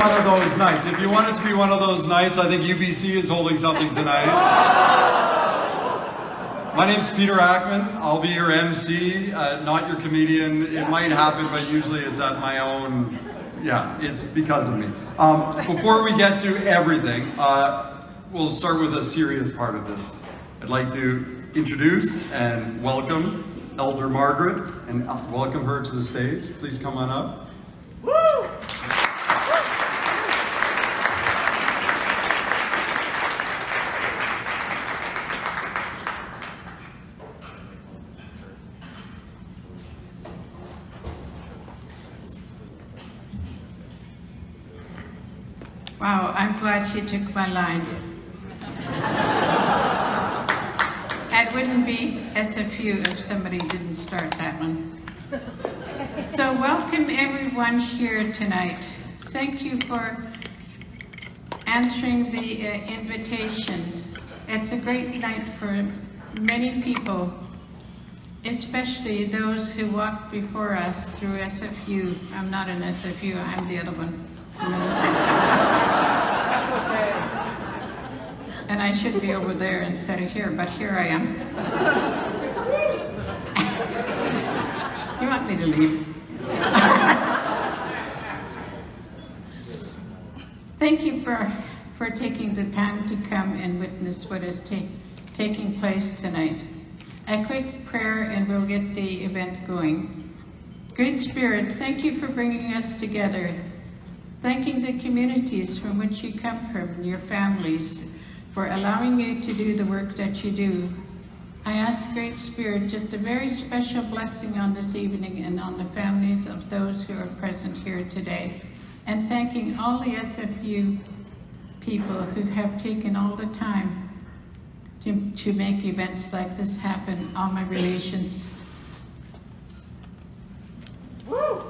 One of those nights. If you want it to be one of those nights, I think UBC is holding something tonight. My name's Peter Ackman. I'll be your MC, not your comedian. It might happen, but usually it's at my own, it's because of me. Before we get to everything, we'll start with a serious part of this. I'd like to introduce and welcome Elder Margaret and welcome her to the stage. Please come on up. Woo! Wow, I'm glad she took my line. It wouldn't be SFU if somebody didn't start that one. So welcome everyone here tonight. Thank you for answering the invitation. It's a great night for many people, especially those who walked before us through SFU. I'm not an SFU, I'm the other one. And I should be over there instead of here, but here I am. You want me to leave? Thank you for taking the time to come and witness what is taking place tonight. A quick prayer and we'll get the event going. Great Spirit, thank you for bringing us together. Thanking the communities from which you come from, your families, for allowing you to do the work that you do. I ask Great Spirit just a very special blessing on this evening and on the families of those who are present here today. And thanking all the SFU people who have taken all the time to make events like this happen, all my relations. Woo!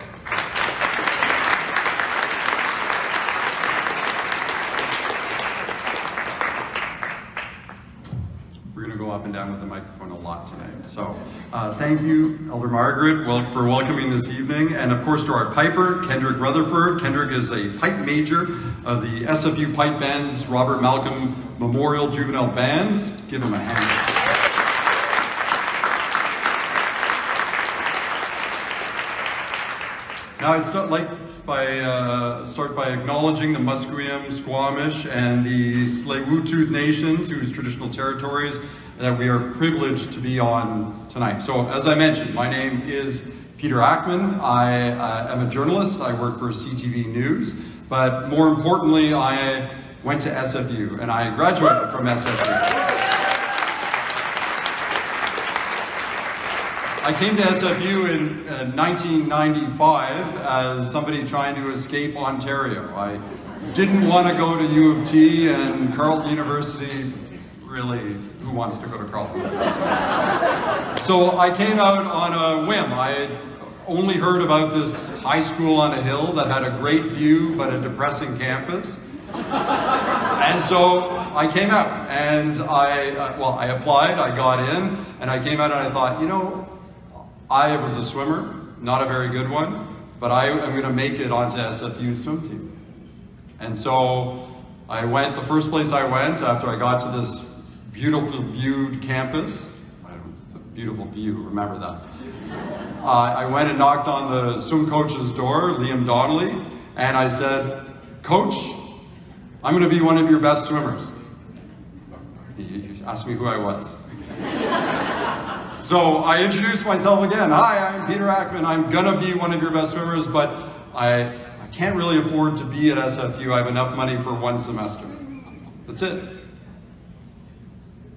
We're going to go up and down with the microphone a lot tonight. So thank you, Elder Margaret, for welcoming this evening. And of course to our piper, Kendrick Rutherford. Kendrick is a pipe major of the SFU Pipe Band's Robert Malcolm Memorial Juvenile Band. Give him a hand. Now I'd start by acknowledging the Musqueam, Squamish, and the Tsleil-Waututh nations, whose traditional territories that we are privileged to be on tonight. So, as I mentioned, my name is Peter Ackman. I am a journalist. I work for CTV News, but more importantly, I went to SFU, and I graduated from SFU. I came to SFU in 1995 as somebody trying to escape Ontario. I didn't want to go to U of T and Carleton University. Really, who wants to go to Carleton University? So I came out on a whim. I had only heard about this high school on a hill that had a great view but a depressing campus. And so I came out and I applied, I got in, and I came out and I thought, you know, I was a swimmer, not a very good one, but I am going to make it onto SFU's swim team. And so I went, the first place I went after I got to this beautiful viewed campus, beautiful view, remember that. I went and knocked on the swim coach's door, Liam Donnelly, and I said, Coach, I'm going to be one of your best swimmers. He asked me who I was. So I introduced myself again. Hi, I'm Peter Ackman. I'm gonna be one of your best swimmers, but I can't really afford to be at SFU. I have enough money for one semester. That's it.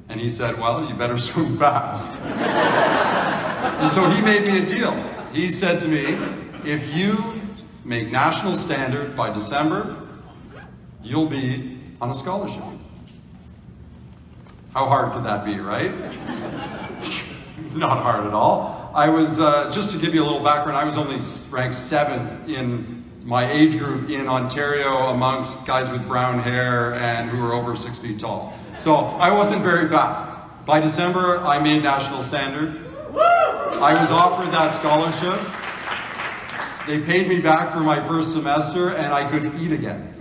And he said, well, you better swim fast. And so he made me a deal. He said to me, if you make national standard by December, you'll be on a scholarship. How hard could that be, right? Not hard at all. I was, just to give you a little background, I was only ranked 7th in my age group in Ontario amongst guys with brown hair and who were over 6 feet tall. So I wasn't very fast. By December, I made national standard. I was offered that scholarship. They paid me back for my first semester, and I could eat again.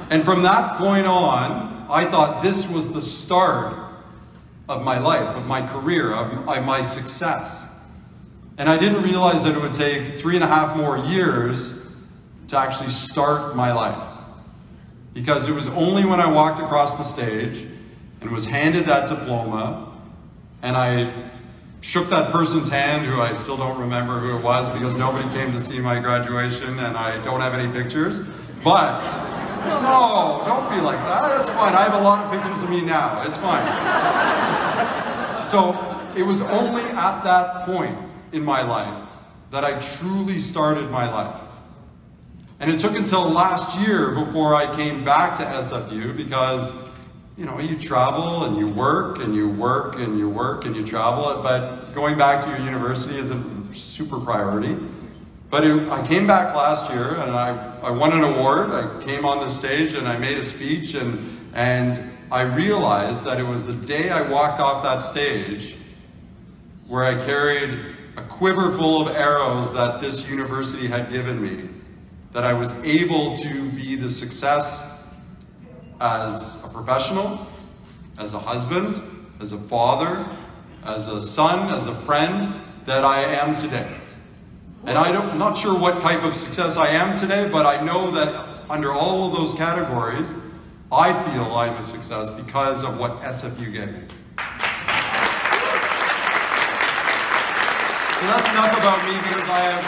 And from that point on, I thought this was the start of my life, of my career, of my success. And I didn't realize that it would take 3.5 more years to actually start my life. Because it was only when I walked across the stage and was handed that diploma, and I shook that person's hand, who I still don't remember who it was because nobody came to see my graduation and I don't have any pictures. But, no, don't be like that. That's fine. I have a lot of pictures of me now. It's fine. So, it was only at that point in my life that I truly started my life. And it took until last year before I came back to SFU because, you know, you travel and you work and you work and you work and you travel, but going back to your university isn't a super priority. But I came back last year and I won an award. I came on the stage and I made a speech, and I realized that it was the day I walked off that stage where I carried a quiver full of arrows that this university had given me, that I was able to be the success as a professional, as a husband, as a father, as a son, as a friend, that I am today. And I'm not sure what type of success I am today, but I know that under all of those categories, I feel I'm a success because of what SFU gave me. So that's enough about me because I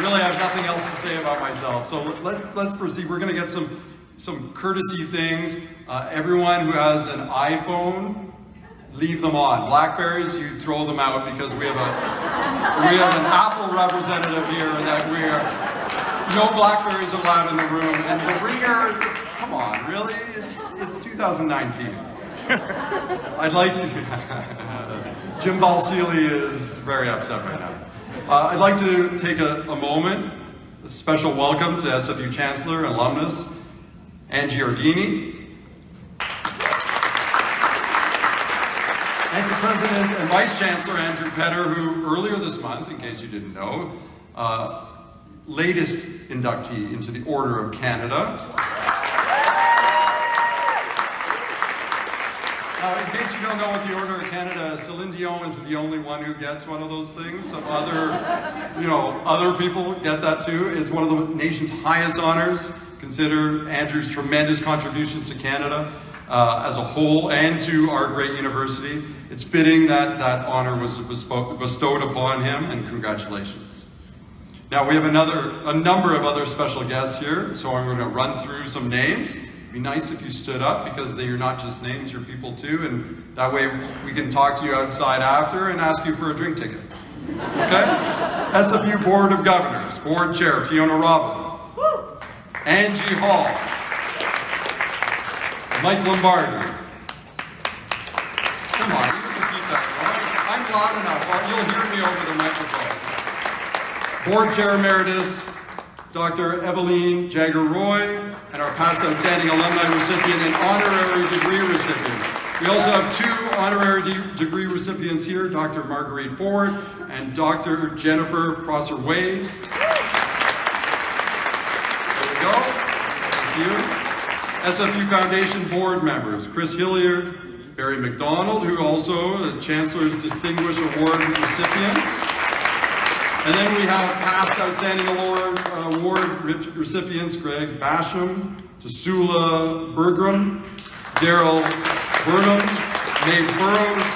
really have nothing else to say about myself. So let's proceed. We're going to get some courtesy things. Everyone who has an iPhone, leave them on. Blackberries, you throw them out because we have an Apple representative here that no Blackberries allowed in the room. And the ringer, come on, really? It's 2019. I'd like to. Jim Balseely is very upset right now. I'd like to take a moment, a special welcome to SFU Chancellor and alumnus, Angie Ardini, and to President and Vice Chancellor Andrew Petter, who earlier this month, in case you didn't know, latest inductee into the Order of Canada. Now, in case you don't know what the Order of Canada, Celine Dion is the only one who gets one of those things. Some other people get that too. It's one of the nation's highest honors. Consider Andrew's tremendous contributions to Canada as a whole and to our great university. It's fitting that that honor was bestowed upon him, and congratulations. Now we have a number of other special guests here, so I'm going to run through some names. It'd be nice if you stood up because you're not just names, you're people too, and that way we can talk to you outside after and ask you for a drink ticket. Okay? SFU Board of Governors, Board Chair Fiona Robin, Angie Hall, Mike Lombardi. Come on, you can keep that going. I'm loud enough, you'll hear me over the microphone. Board Chair Emeritus, Dr. Eveline Jagger-Roy, and our past outstanding alumni recipient and honorary degree recipient. We also have 2 honorary degree recipients here, Dr. Marguerite Ford and Dr. Jennifer Prosser-Wade. There we go. Thank you. SFU Foundation board members, Chris Hilliard, Barry McDonald, who also is Chancellor's Distinguished Award recipients. And then we have past outstanding award recipients, Greg Basham, Tasula Bergram, Daryl Burnham, Nate Burrows,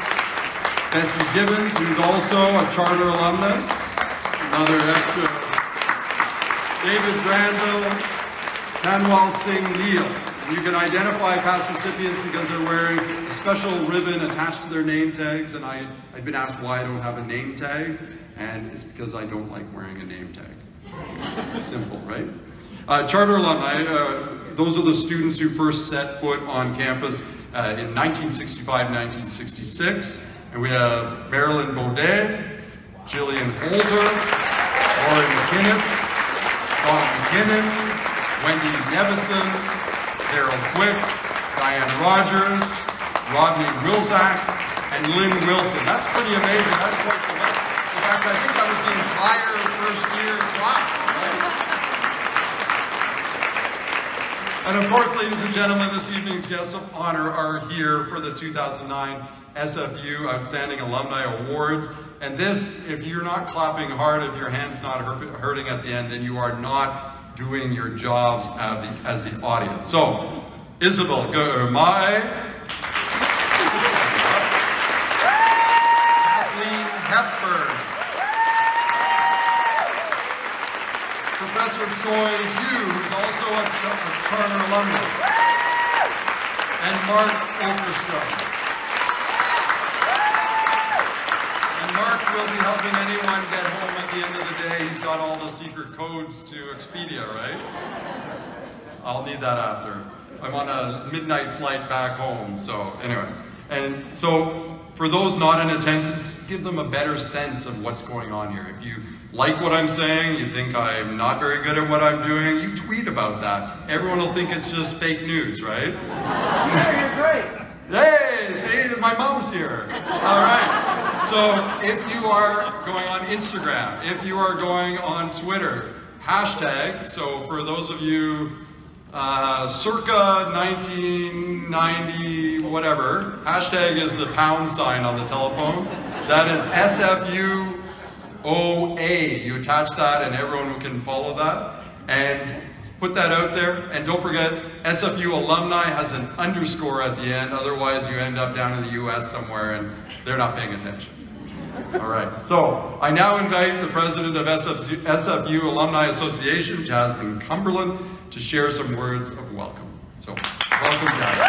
Betsy Gibbons, who's also a charter alumnus, another extra, David Granville, Manwal Singh Neal. You can identify past recipients because they're wearing a special ribbon attached to their name tags, and I've been asked why I don't have a name tag, and it's because I don't like wearing a name tag. Simple, right? Charter alumni, those are the students who first set foot on campus in 1965-1966, and we have Marilyn Baudet, Jillian Holter, Lauren McInnes, Don McKinnon, Wendy Nevison, Daryl Quick, Diane Rogers, Rodney Wilczak, and Lynn Wilson. That's pretty amazing. That's quite the list. If I fact, I think that was the entire first-year class, right? And of course, ladies and gentlemen, this evening's guests of honor are here for the 2009 SFU Outstanding Alumni Awards. And this, if you're not clapping hard, if your hand's not hurting at the end, then you are not doing your jobs as the audience. So, ISABEL GE MAHE, Kathleen Hepburn, Professor Choi who's also a Charter alumnus, and Mark OKERSTROM. Mark will be helping anyone get home at the end of the day. He's got all the secret codes to Expedia, right? I'll need that after. I'm on a midnight flight back home, so anyway. And so, for those not in attendance, give them a better sense of what's going on here. If you like what I'm saying, you think I'm not very good at what I'm doing, you tweet about that. Everyone will think it's just fake news, right? You're great. Hey, see, my mom's here. All right. So if you are going on Instagram, if you are going on Twitter, hashtag, so for those of you circa 1990, whatever, hashtag is the pound sign on the telephone. That is SFUOA. You attach that and everyone can follow that. And put that out there, and don't forget, SFU Alumni has an underscore at the end, otherwise you end up down in the US somewhere and they're not paying attention. All right, so I now invite the president of SFU Alumni Association, Jasmine Cumberland, to share some words of welcome. So, welcome, Jasmine.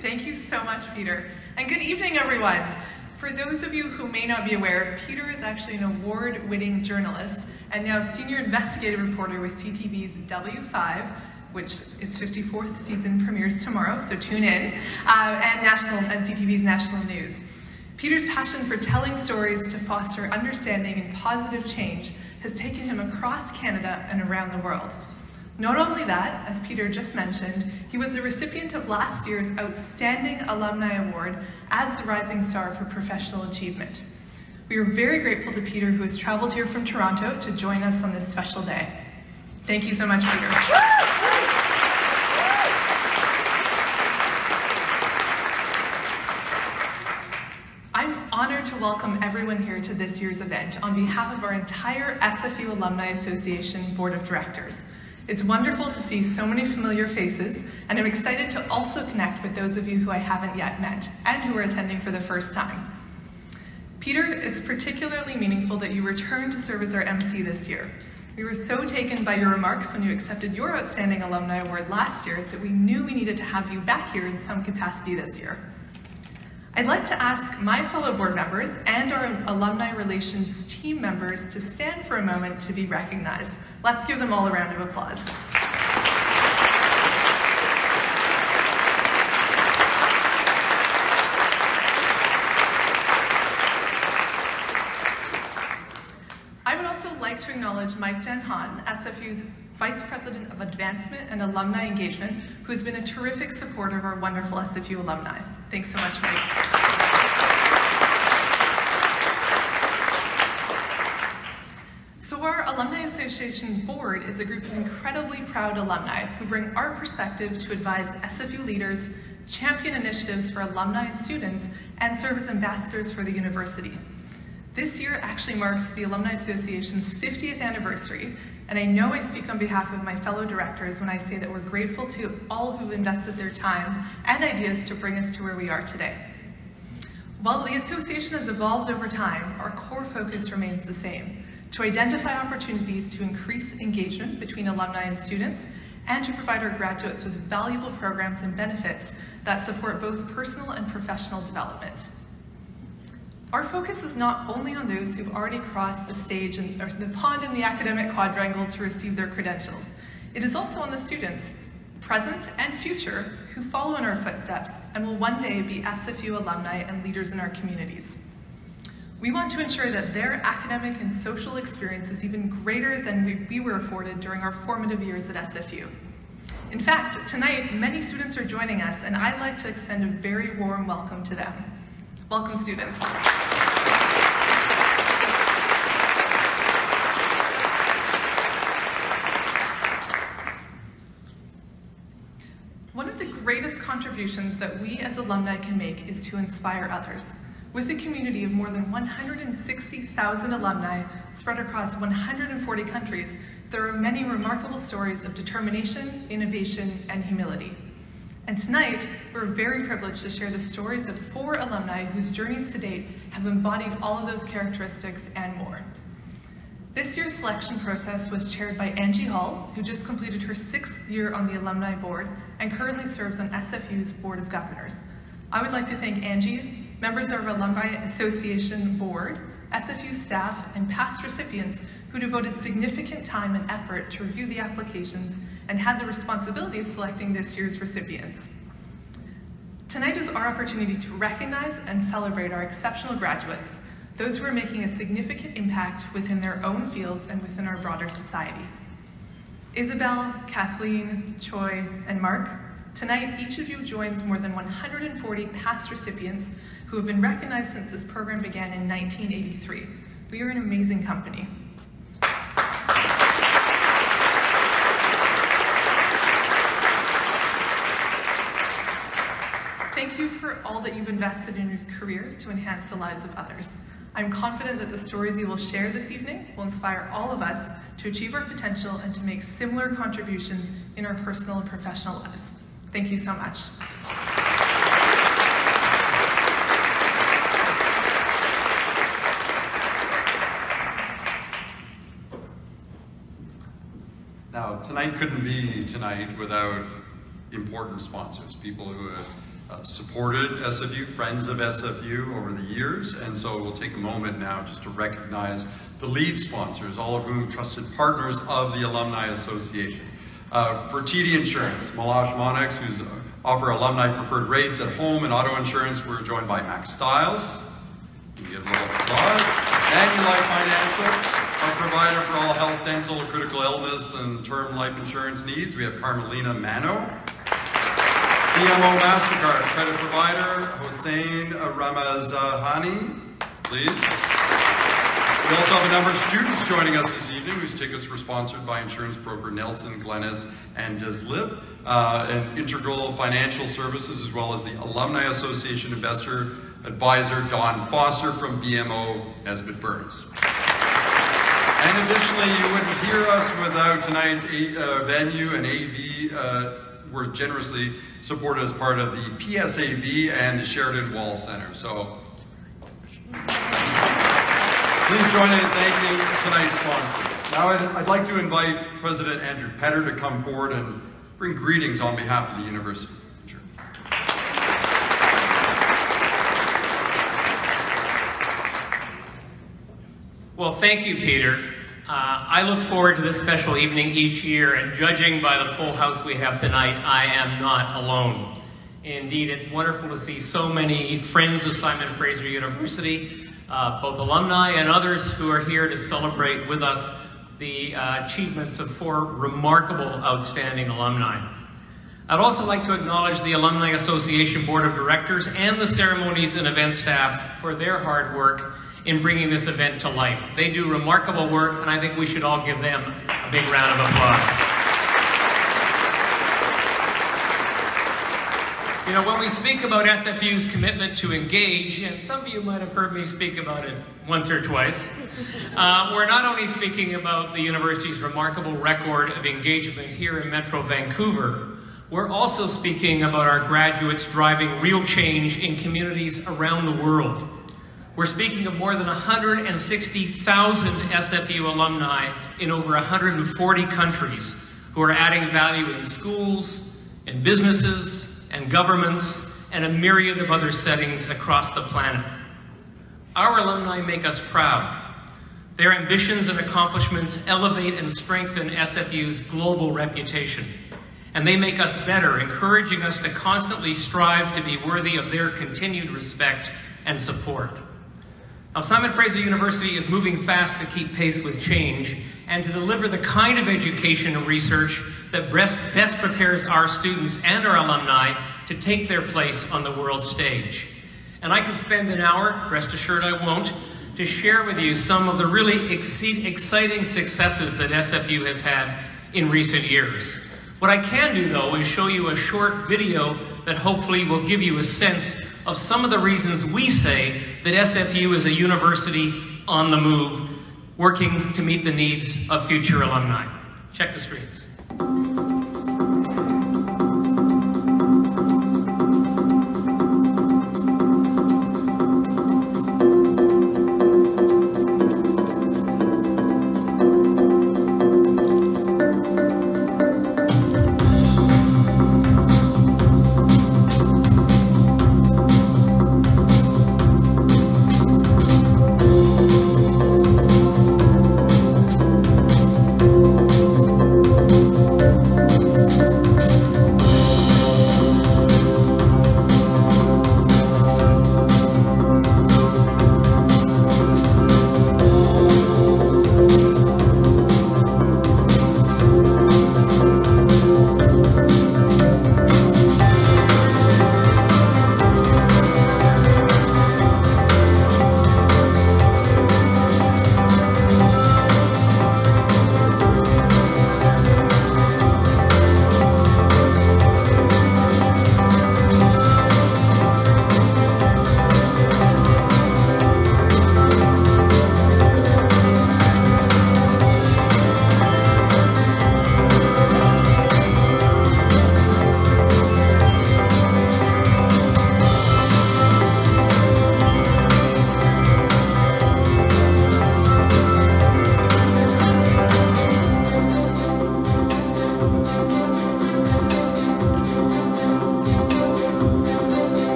Thank you so much, Peter. And good evening, everyone. For those of you who may not be aware, Peter is actually an award-winning journalist and now senior investigative reporter with CTV's W5, which its 54th season premieres tomorrow, so tune in, and CTV's National News. Peter's passion for telling stories to foster understanding and positive change has taken him across Canada and around the world. Not only that, as Peter just mentioned, he was the recipient of last year's Outstanding Alumni Award as the Rising Star for Professional Achievement. We are very grateful to Peter, who has traveled here from Toronto to join us on this special day. Thank you so much, Peter. I'm honored to welcome everyone here to this year's event on behalf of our entire SFU Alumni Association Board of Directors. It's wonderful to see so many familiar faces, and I'm excited to also connect with those of you who I haven't yet met and who are attending for the first time. Peter, it's particularly meaningful that you returned to serve as our MC this year. We were so taken by your remarks when you accepted your Outstanding Alumni Award last year that we knew we needed to have you back here in some capacity this year. I'd like to ask my fellow board members and our alumni relations team members to stand for a moment to be recognized. Let's give them all a round of applause. I would also like to acknowledge Mike Denhan, SFU's Vice President of Advancement and Alumni Engagement, who has been a terrific supporter of our wonderful SFU alumni. Thanks so much, Mike. So our Alumni Association Board is a group of incredibly proud alumni who bring our perspective to advise SFU leaders, champion initiatives for alumni and students, and serve as ambassadors for the university. This year actually marks the Alumni Association's 50th anniversary, and I know I speak on behalf of my fellow directors when I say that we're grateful to all who invested their time and ideas to bring us to where we are today. While the association has evolved over time, our core focus remains the same: to identify opportunities to increase engagement between alumni and students, and to provide our graduates with valuable programs and benefits that support both personal and professional development. Our focus is not only on those who've already crossed the stage or the pond in the academic quadrangle to receive their credentials. It is also on the students, present and future, who follow in our footsteps and will one day be SFU alumni and leaders in our communities. We want to ensure that their academic and social experience is even greater than we were afforded during our formative years at SFU. In fact, tonight, many students are joining us, and I'd like to extend a very warm welcome to them. Welcome, students. One of the greatest contributions that we as alumni can make is to inspire others. With a community of more than 160,000 alumni spread across 140 countries, there are many remarkable stories of determination, innovation, and humility. And tonight, we're very privileged to share the stories of 4 alumni whose journeys to date have embodied all of those characteristics and more. This year's selection process was chaired by Angie Hall, who just completed her 6th year on the Alumni Board and currently serves on SFU's Board of Governors. I would like to thank Angie, members of our Alumni Association Board, SFU staff, and past recipients who devoted significant time and effort to review the applications and had the responsibility of selecting this year's recipients. Tonight is our opportunity to recognize and celebrate our exceptional graduates, those who are making a significant impact within their own fields and within our broader society. Isabel, Kathleen, Choi, and Mark, tonight each of you joins more than 140 past recipients who have been recognized since this program began in 1983. We are an amazing company. Thank you for all that you've invested in your careers to enhance the lives of others. I'm confident that the stories you will share this evening will inspire all of us to achieve our potential and to make similar contributions in our personal and professional lives. Thank you so much. Now, tonight couldn't be tonight without important sponsors, people who have supported SFU, friends of SFU over the years, and so we'll take a moment now just to recognize the lead sponsors, all of whom trusted partners of the Alumni Association. For TD Insurance, Malash Monex, who's offer alumni preferred rates at home and auto insurance. We're joined by Max Stiles. You can give a little applause. Alumni Financial, our provider for all health, dental, critical illness, and term life insurance needs. We have Carmelina Mano. BMO MasterCard, credit provider, Hossein Ramazahani, please. We also have a number of students joining us this evening whose tickets were sponsored by insurance broker Nelson, Glennis, and Deslip, and Integral Financial Services, as well as the Alumni Association Investor Advisor Don Foster from BMO Nesbitt Burns. And additionally, you wouldn't hear us without tonight's venue, and AV were generously supported as part of the PSAV and the Sheridan Wall Center. So please join in thanking tonight's sponsors. Now I'd like to invite President Andrew Petter to come forward and bring greetings on behalf of the university. Sure. Well, thank you, Peter. I look forward to this special evening each year, and judging by the full house we have tonight, I am not alone. Indeed, it's wonderful to see so many friends of Simon Fraser University, both alumni and others who are here to celebrate with us the achievements of 4 remarkable, outstanding alumni. I'd also like to acknowledge the Alumni Association Board of Directors and the Ceremonies and Event staff for their hard work in bringing this event to life. They do remarkable work, and I think we should all give them a big round of applause. You know, when we speak about SFU's commitment to engage, and some of you might have heard me speak about it once or twice, we're not only speaking about the university's remarkable record of engagement here in Metro Vancouver, we're also speaking about our graduates driving real change in communities around the world. We're speaking of more than 160,000 SFU alumni in over 140 countries who are adding value in schools, in businesses, and governments, and a myriad of other settings across the planet. Our alumni make us proud. Their ambitions and accomplishments elevate and strengthen SFU's global reputation. And they make us better, encouraging us to constantly strive to be worthy of their continued respect and support. Now, Simon Fraser University is moving fast to keep pace with change and to deliver the kind of education and research that best prepares our students and our alumni to take their place on the world stage. And I could spend an hour, rest assured I won't, to share with you some of the really exciting successes that SFU has had in recent years. What I can do, though, is show you a short video that hopefully will give you a sense of some of the reasons we say that SFU is a university on the move, working to meet the needs of future alumni. Check the screens.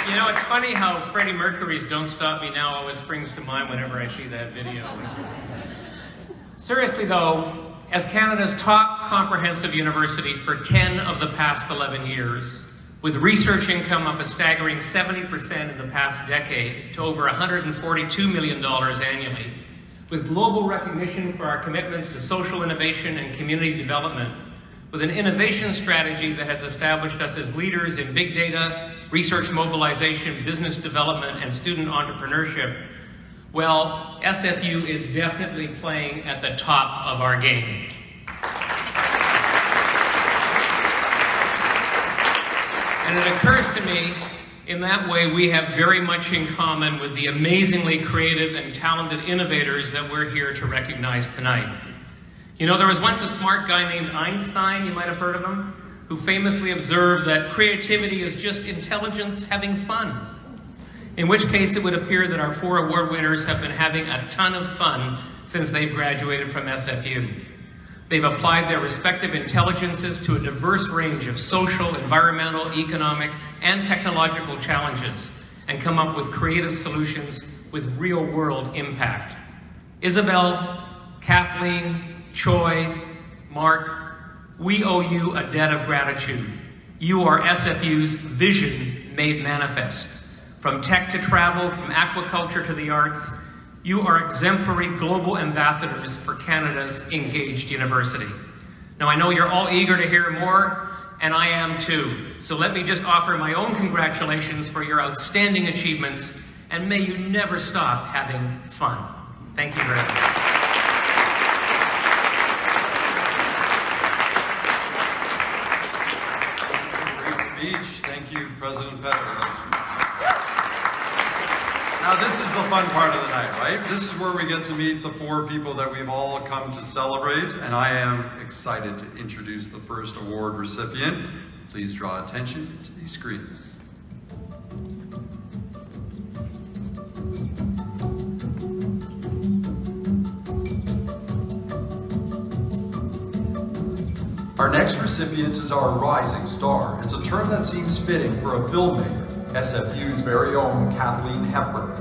You know, it's funny how Freddie Mercury's Don't Stop Me Now always springs to mind whenever I see that video. Seriously though, as Canada's top comprehensive university for 10 of the past 11 years, with research income up a staggering 70% in the past decade to over $142 million annually, with global recognition for our commitments to social innovation and community development, with an innovation strategy that has established us as leaders in big data, research mobilization, business development, and student entrepreneurship, well, SFU is definitely playing at the top of our game. And it occurs to me, in that way, we have very much in common with the amazingly creative and talented innovators that we're here to recognize tonight. You know, there was once a smart guy named Einstein, you might have heard of him, who famously observed that creativity is just intelligence having fun. In which case, it would appear that our 4 award winners have been having a ton of fun since they've graduated from SFU. They've applied their respective intelligences to a diverse range of social, environmental, economic, and technological challenges, and come up with creative solutions with real-world impact. Isabel, Kathleen, Choi, Mark, we owe you a debt of gratitude. You are SFU's vision made manifest. From tech to travel, from aquaculture to the arts, you are exemplary global ambassadors for Canada's engaged university. Now, I know you're all eager to hear more. and I am too. So let me just offer my own congratulations for your outstanding achievements, and may you never stop having fun. Thank you very much. Thank you, President Petter. Now this is the fun part of the night, right? This is where we get to meet the 4 people that we've all come to celebrate, and I am excited to introduce the first award recipient. Please draw attention to these screens. Our next recipient is our rising star. It's a term that seems fitting for a filmmaker, SFU's very own Kathleen Hepburn.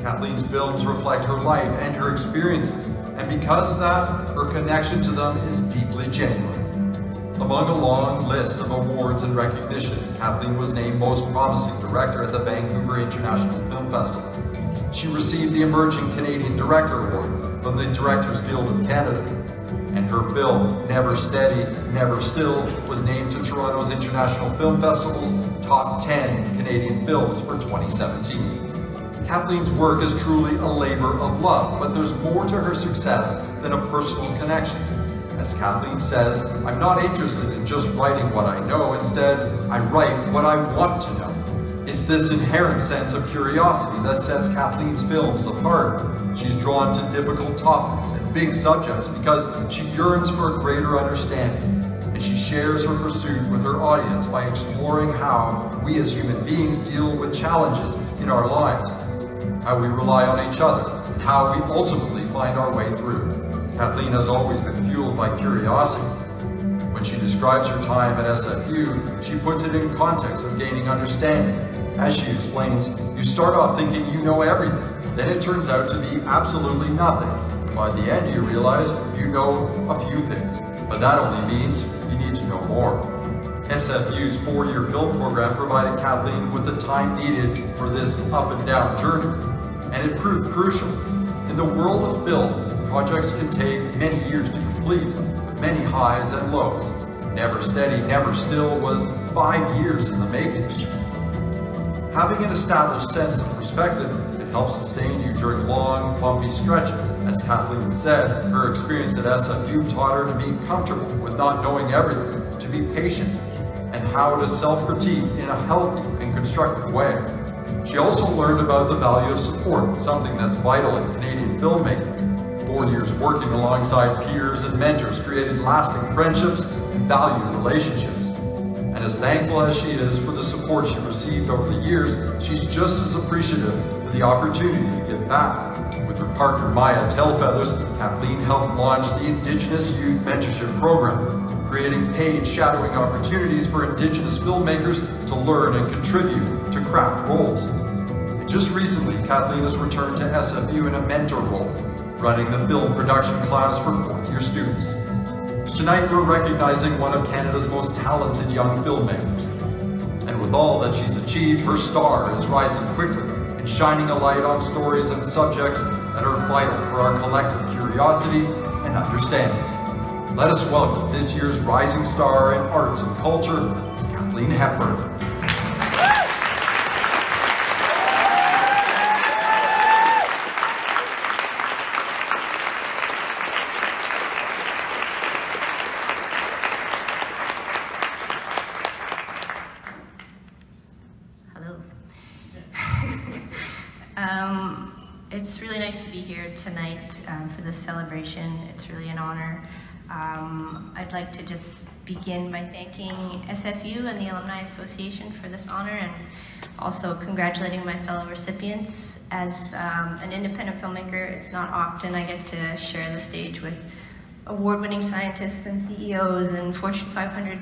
Kathleen's films reflect her life and her experiences, and because of that, her connection to them is deeply genuine. Among a long list of awards and recognition, Kathleen was named Most Promising Director at the Vancouver International Film Festival. She received the Emerging Canadian Director Award from the Directors Guild of Canada. And her film, Never Steady, Never Still, was named to Toronto's International Film Festival's Top 10 Canadian Films for 2017. Kathleen's work is truly a labor of love, but there's more to her success than a personal connection. As Kathleen says, I'm not interested in just writing what I know, instead, I write what I want to know. It's this inherent sense of curiosity that sets Kathleen's films apart. She's drawn to difficult topics and big subjects because she yearns for a greater understanding, and she shares her pursuit with her audience by exploring how we as human beings deal with challenges in our lives, how we rely on each other, and how we ultimately find our way through. Kathleen has always been fueled by curiosity. When she describes her time at SFU, she puts it in context of gaining understanding. As she explains, you start off thinking you know everything, then it turns out to be absolutely nothing. By the end, you realize you know a few things, but that only means you need to know more. SFU's 4-year film program provided Kathleen with the time needed for this up and down journey, and it proved crucial. In the world of film, projects can take many years to complete, with many highs and lows. Never Steady, Never Still was 5 years in the making. Having an established sense of perspective can help sustain you during long, bumpy stretches. As Kathleen said, her experience at SFU taught her to be comfortable with not knowing everything, to be patient, and how to self-critique in a healthy and constructive way. She also learned about the value of support, something that's vital in Canadian filmmaking. 4 years working alongside peers and mentors created lasting friendships and valued relationships. And as thankful as she is for the support she received over the years, she's just as appreciative for the opportunity to give back. With her partner Maya Tailfeathers, Kathleen helped launch the Indigenous Youth Mentorship Program, creating paid shadowing opportunities for Indigenous filmmakers to learn and contribute to craft roles. And just recently, Kathleen has returned to SFU in a mentor role, running the film production class for 4th-year students. Tonight we're recognizing one of Canada's most talented young filmmakers. And with all that she's achieved, her star is rising quickly and shining a light on stories and subjects that are vital for our collective curiosity and understanding. Let us welcome this year's rising star in arts and culture, Kathleen Hepburn. It's really nice to be here tonight for this celebration. It's really an honor. I'd like to just begin by thanking SFU and the Alumni Association for this honor, and also congratulating my fellow recipients. As an independent filmmaker, it's not often I get to share the stage with award-winning scientists and CEOs and Fortune 500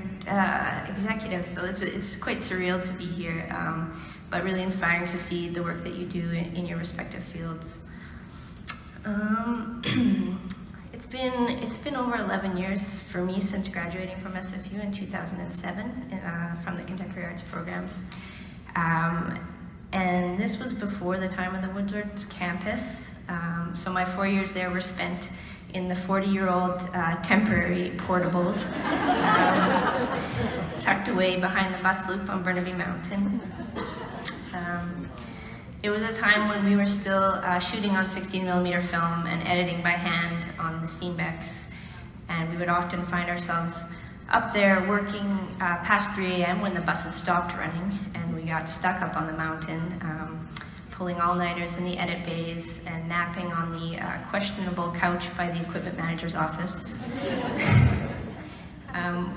executives, so it's quite surreal to be here, but really inspiring to see the work that you do in your respective fields. It's been over 11 years for me since graduating from SFU in 2007 from the Contemporary Arts program. And this was before the time of the Woodwards campus. So my 4 years there were spent in the 40-year-old temporary portables tucked away behind the bus loop on Burnaby Mountain. It was a time when we were still shooting on 16mm film and editing by hand on the Steenbecks, and we would often find ourselves up there working past 3 a.m. when the buses stopped running, and we got stuck up on the mountain, pulling all-nighters in the edit bays and napping on the questionable couch by the equipment manager's office.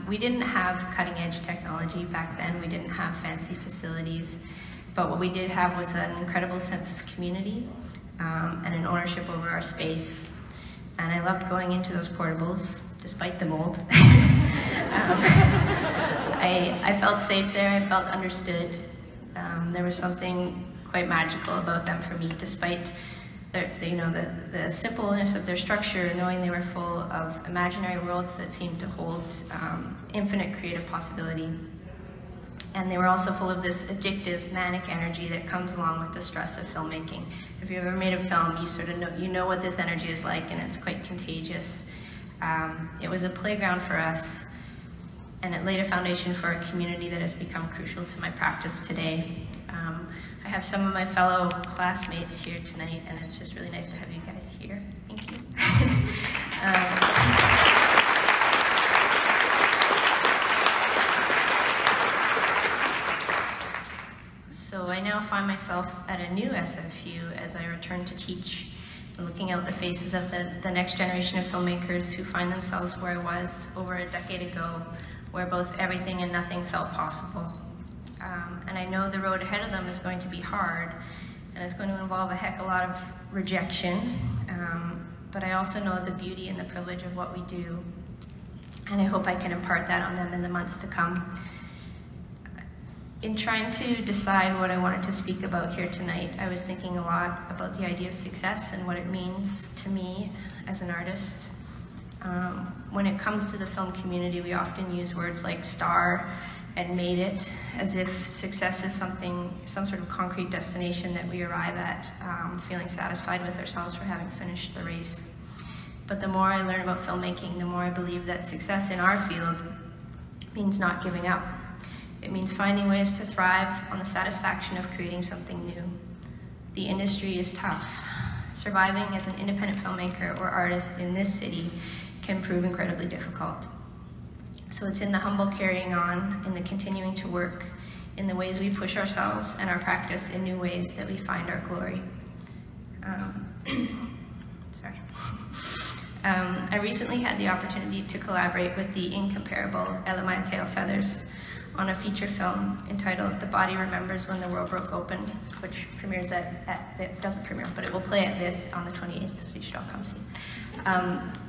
We didn't have cutting-edge technology back then. We didn't have fancy facilities. But what we did have was an incredible sense of community and an ownership over our space. And I loved going into those portables, despite the mold. I felt safe there, I felt understood. There was something quite magical about them for me, despite the simpleness of their structure, knowing they were full of imaginary worlds that seemed to hold infinite creative possibility. And they were also full of this addictive, manic energy that comes along with the stress of filmmaking. If you've ever made a film, you sort of know what this energy is like, and it's quite contagious. It was a playground for us, and it laid a foundation for a community that has become crucial to my practice today. I have some of my fellow classmates here tonight, and it's just really nice to have you guys here. Thank you. So I now find myself at a new SFU as I return to teach and looking out the faces of the next generation of filmmakers who find themselves where I was over a decade ago, where both everything and nothing felt possible. And I know the road ahead of them is going to be hard, and it's going to involve a heck of a lot of rejection, but I also know the beauty and the privilege of what we do, and I hope I can impart that on them in the months to come. In trying to decide what I wanted to speak about here tonight, I was thinking a lot about the idea of success and what it means to me as an artist. When it comes to the film community, we often use words like star and made it, as if success is some sort of concrete destination that we arrive at, feeling satisfied with ourselves for having finished the race. But the more I learn about filmmaking, the more I believe that success in our field means not giving up. It means finding ways to thrive on the satisfaction of creating something new. The industry is tough. Surviving as an independent filmmaker or artist in this city can prove incredibly difficult. So it's in the humble carrying on, in the continuing to work, in the ways we push ourselves and our practice in new ways that we find our glory. I recently had the opportunity to collaborate with the incomparable Alumni Feathers on a feature film entitled The Body Remembers When the World Broke Open, which premieres at VIF, doesn't premiere, but it will play at VIF on the 28th, so you should all come see it.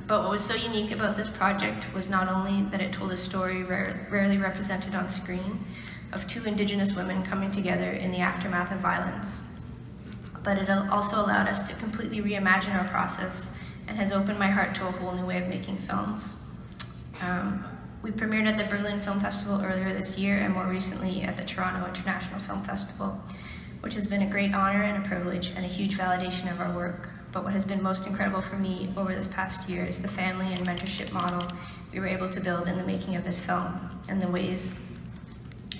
But what was so unique about this project was not only that it told a story rarely represented on screen of two Indigenous women coming together in the aftermath of violence, but it also allowed us to completely reimagine our process and has opened my heart to a whole new way of making films. We premiered at the Berlin Film Festival earlier this year, and more recently at the Toronto International Film Festival, which has been a great honor and a privilege and a huge validation of our work. But what has been most incredible for me over this past year is the family and mentorship model we were able to build in the making of this film, and the ways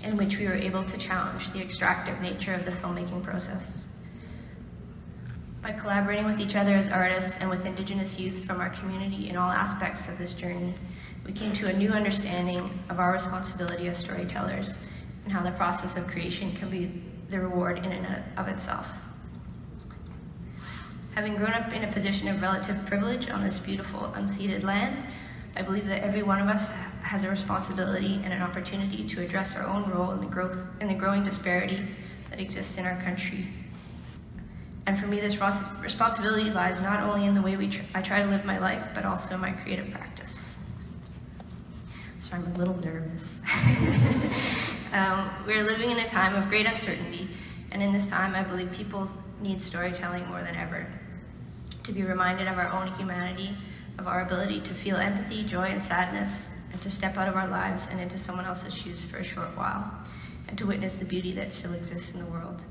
in which we were able to challenge the extractive nature of the filmmaking process. By collaborating with each other as artists and with Indigenous youth from our community in all aspects of this journey, we came to a new understanding of our responsibility as storytellers and how the process of creation can be the reward in and of itself. Having grown up in a position of relative privilege on this beautiful unceded land, I believe that every one of us has a responsibility and an opportunity to address our own role in the growing disparity that exists in our country. And for me, this responsibility lies not only in the way I try to live my life, but also in my creative practice. So I'm a little nervous. We're living in a time of great uncertainty, and in this time, I believe people need storytelling more than ever. To be reminded of our own humanity, of our ability to feel empathy, joy, and sadness, and to step out of our lives and into someone else's shoes for a short while, and to witness the beauty that still exists in the world.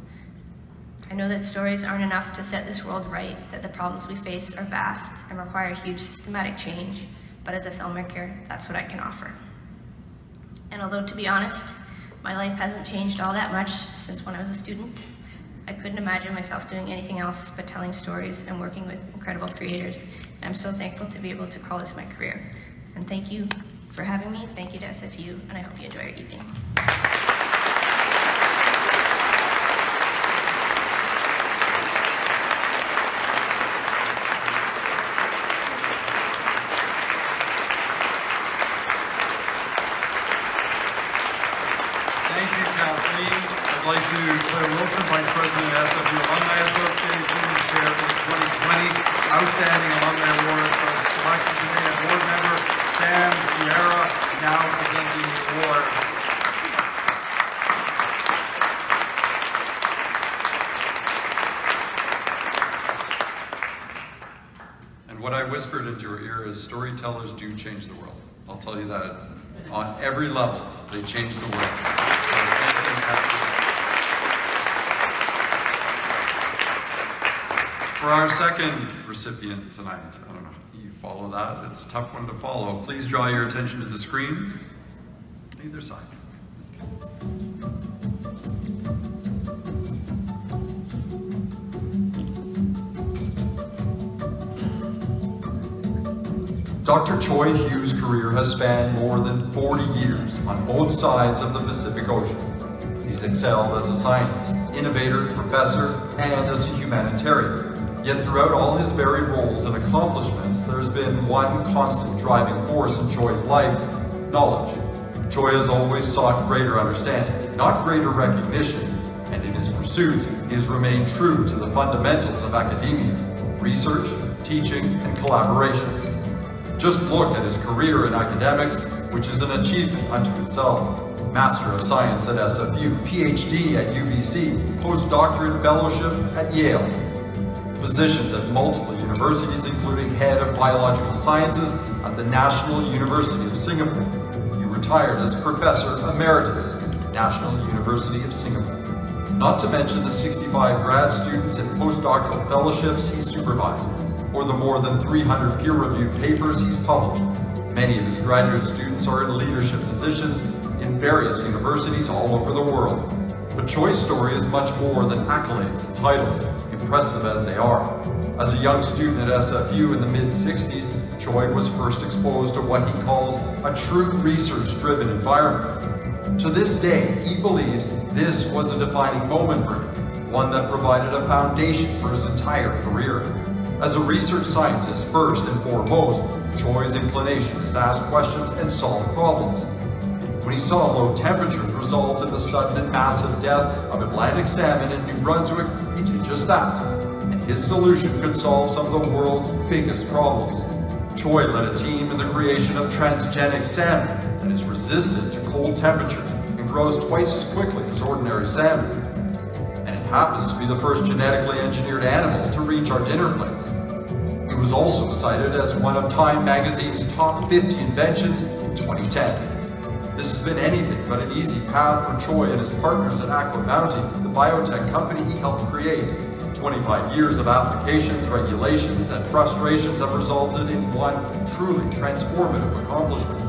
I know that stories aren't enough to set this world right, that the problems we face are vast and require huge systematic change, but as a filmmaker, that's what I can offer. And although, to be honest, my life hasn't changed all that much since when I was a student, I couldn't imagine myself doing anything else but telling stories and working with incredible creators. And I'm so thankful to be able to call this my career. And thank you for having me. Thank you to SFU, and I hope you enjoy your evening. Thank you, Kathleen. I'd like to Claire Wilson, Vice President of SFU Alumni Association, Chair for the 2020 Outstanding Alumni Award. So selection today, a board member, Sam Sierra, now presenting the award. And what I whispered into her ear is storytellers do change the world. I'll tell you that on every level, they change the world. So thank you, Kathleen. For our second recipient tonight, I don't know, you follow that? It's a tough one to follow. Please draw your attention to the screens, either side. Dr. Choi Hew's career has spanned more than 40 years on both sides of the Pacific Ocean. He's excelled as a scientist, innovator, professor, and as a humanitarian. Yet throughout all his varied roles and accomplishments, there's been one constant driving force in Choi's life: knowledge. Choi has always sought greater understanding, not greater recognition, and in his pursuits, he has remained true to the fundamentals of academia: research, teaching, and collaboration. Just look at his career in academics, which is an achievement unto itself. Master of Science at SFU, PhD at UBC, postdoctorate fellowship at Yale. Positions at multiple universities, including Head of Biological Sciences at the National University of Singapore. He retired as Professor Emeritus, National University of Singapore. Not to mention the 65 grad students and postdoctoral fellowships he supervised, or the more than 300 peer-reviewed papers he's published. Many of his graduate students are in leadership positions in various universities all over the world. But Choi's story is much more than accolades and titles, impressive as they are. As a young student at SFU in the mid-60s, Choi was first exposed to what he calls a true research-driven environment. To this day, he believes this was a defining moment for him, one that provided a foundation for his entire career. As a research scientist, first and foremost, Choi's inclination is to ask questions and solve problems. When he saw low temperatures result in the sudden and massive death of Atlantic salmon in New Brunswick, he did just that. And his solution could solve some of the world's biggest problems. Choi led a team in the creation of transgenic salmon that is resistant to cold temperatures and grows twice as quickly as ordinary salmon. And it happens to be the first genetically engineered animal to reach our dinner plates. He was also cited as one of Time magazine's top 50 inventions in 2010. This has been anything but an easy path for Choi and his partners at AquaBounty, the biotech company he helped create. 25 years of applications, regulations, and frustrations have resulted in one truly transformative accomplishment.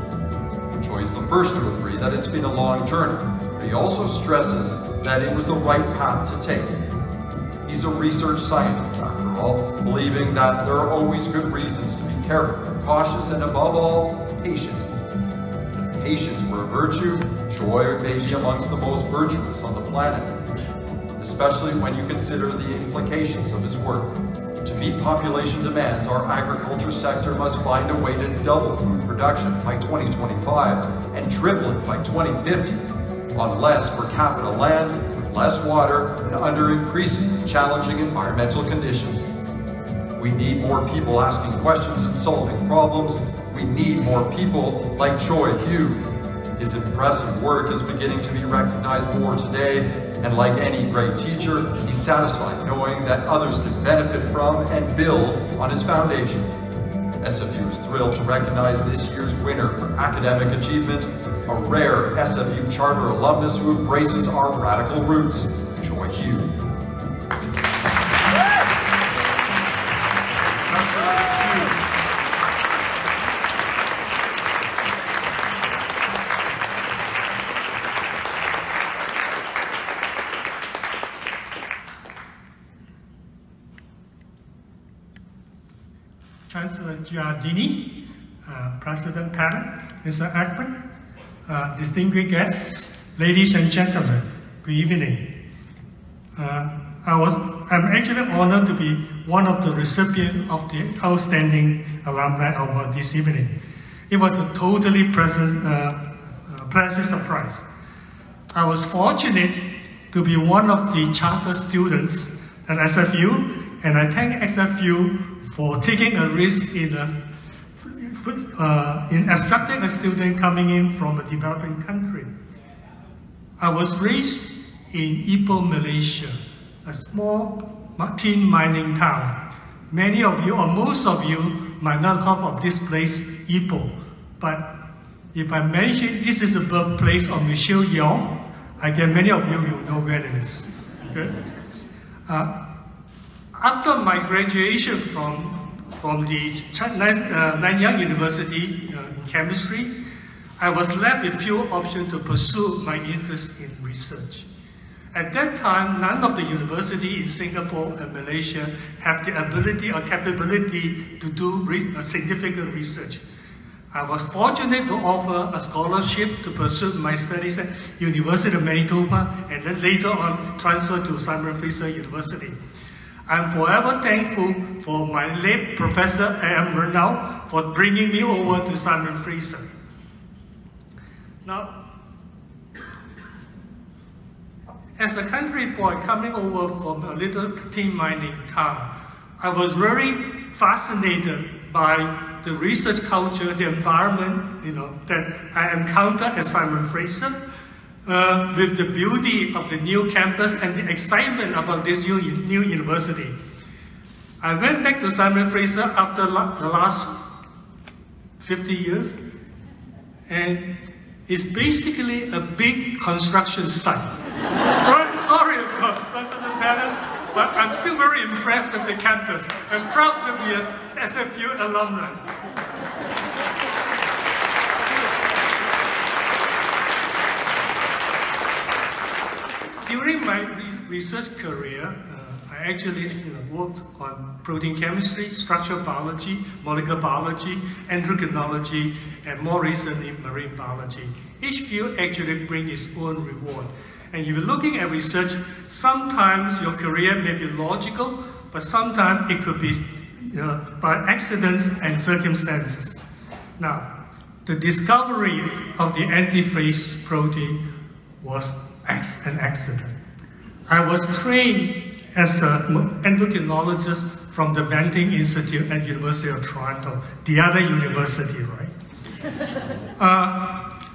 Choi is the first to agree that it's been a long journey, but he also stresses that it was the right path to take. He's a research scientist, after all, believing that there are always good reasons to be careful, cautious, and above all, patient. Patience were a virtue, Choi may be amongst the most virtuous on the planet, especially when you consider the implications of his work. To meet population demands, our agriculture sector must find a way to double food production by 2025 and triple it by 2050 on less per capita land, with less water, and under increasingly challenging environmental conditions. We need more people asking questions and solving problems. We need more people like Choi Hew. His impressive work is beginning to be recognized more today, and like any great teacher, he's satisfied knowing that others can benefit from and build on his foundation. SFU is thrilled to recognize this year's winner for academic achievement, a rare SFU charter alumnus who embraces our radical roots, Choi Hew. Chancellor Giardini, President Patton, Mr. Ekman, distinguished guests, ladies and gentlemen, good evening. I'm actually honored to be one of the recipients of the Outstanding Alumni Award this evening. It was a totally pleasant surprise. I was fortunate to be one of the charter students at SFU, and I thank SFU for taking a risk in accepting a student coming in from a developing country. I was raised in Ipoh, Malaysia, a small tin mining town. Many of you, or most of you, might not have of this place, Ipoh. But if I mention this is the birthplace of Michelle Yeoh, I guess many of you will know where it is. Okay? After my graduation from the Nanyang University in chemistry, I was left with few options to pursue my interest in research. At that time, none of the universities in Singapore and Malaysia have the ability or capability to do significant research. I was fortunate to offer a scholarship to pursue my studies at University of Manitoba and then later on transfer to Simon Fraser University. I'm forever thankful for my late Professor A.M. Renau for bringing me over to Simon Fraser. Now, as a country boy coming over from a little tin mining town, I was very fascinated by the research culture, the environment, that I encountered at Simon Fraser, with the beauty of the new campus and the excitement about this new university. I went back to Simon Fraser after the last 50 years, and it's basically a big construction site. Right? Sorry about President Patton, but I'm still very impressed with the campus. I'm proud to be an SFU alumni. During my research career, I actually worked on protein chemistry, structural biology, molecular biology, endocrinology, and more recently, marine biology. Each field actually brings its own reward. And if you're looking at research, sometimes your career may be logical, but sometimes it could be by accidents and circumstances. Now, the discovery of the antiphase protein was an accident. I was trained as an endocrinologist from the Banting Institute at University of Toronto, the other university, right?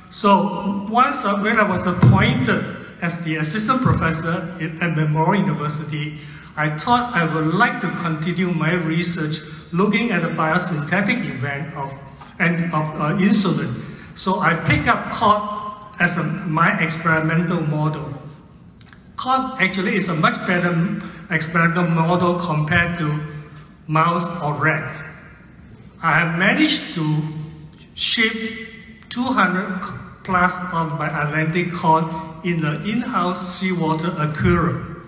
So once when I was appointed as the assistant professor at Memorial University, I thought I would like to continue my research looking at the biosynthetic event of insulin. So I picked up cod as my experimental model. Cod actually is a much better experimental model compared to mouse or rat. I have managed to ship 200 plus of my Atlantic cod in the in-house seawater aquarium.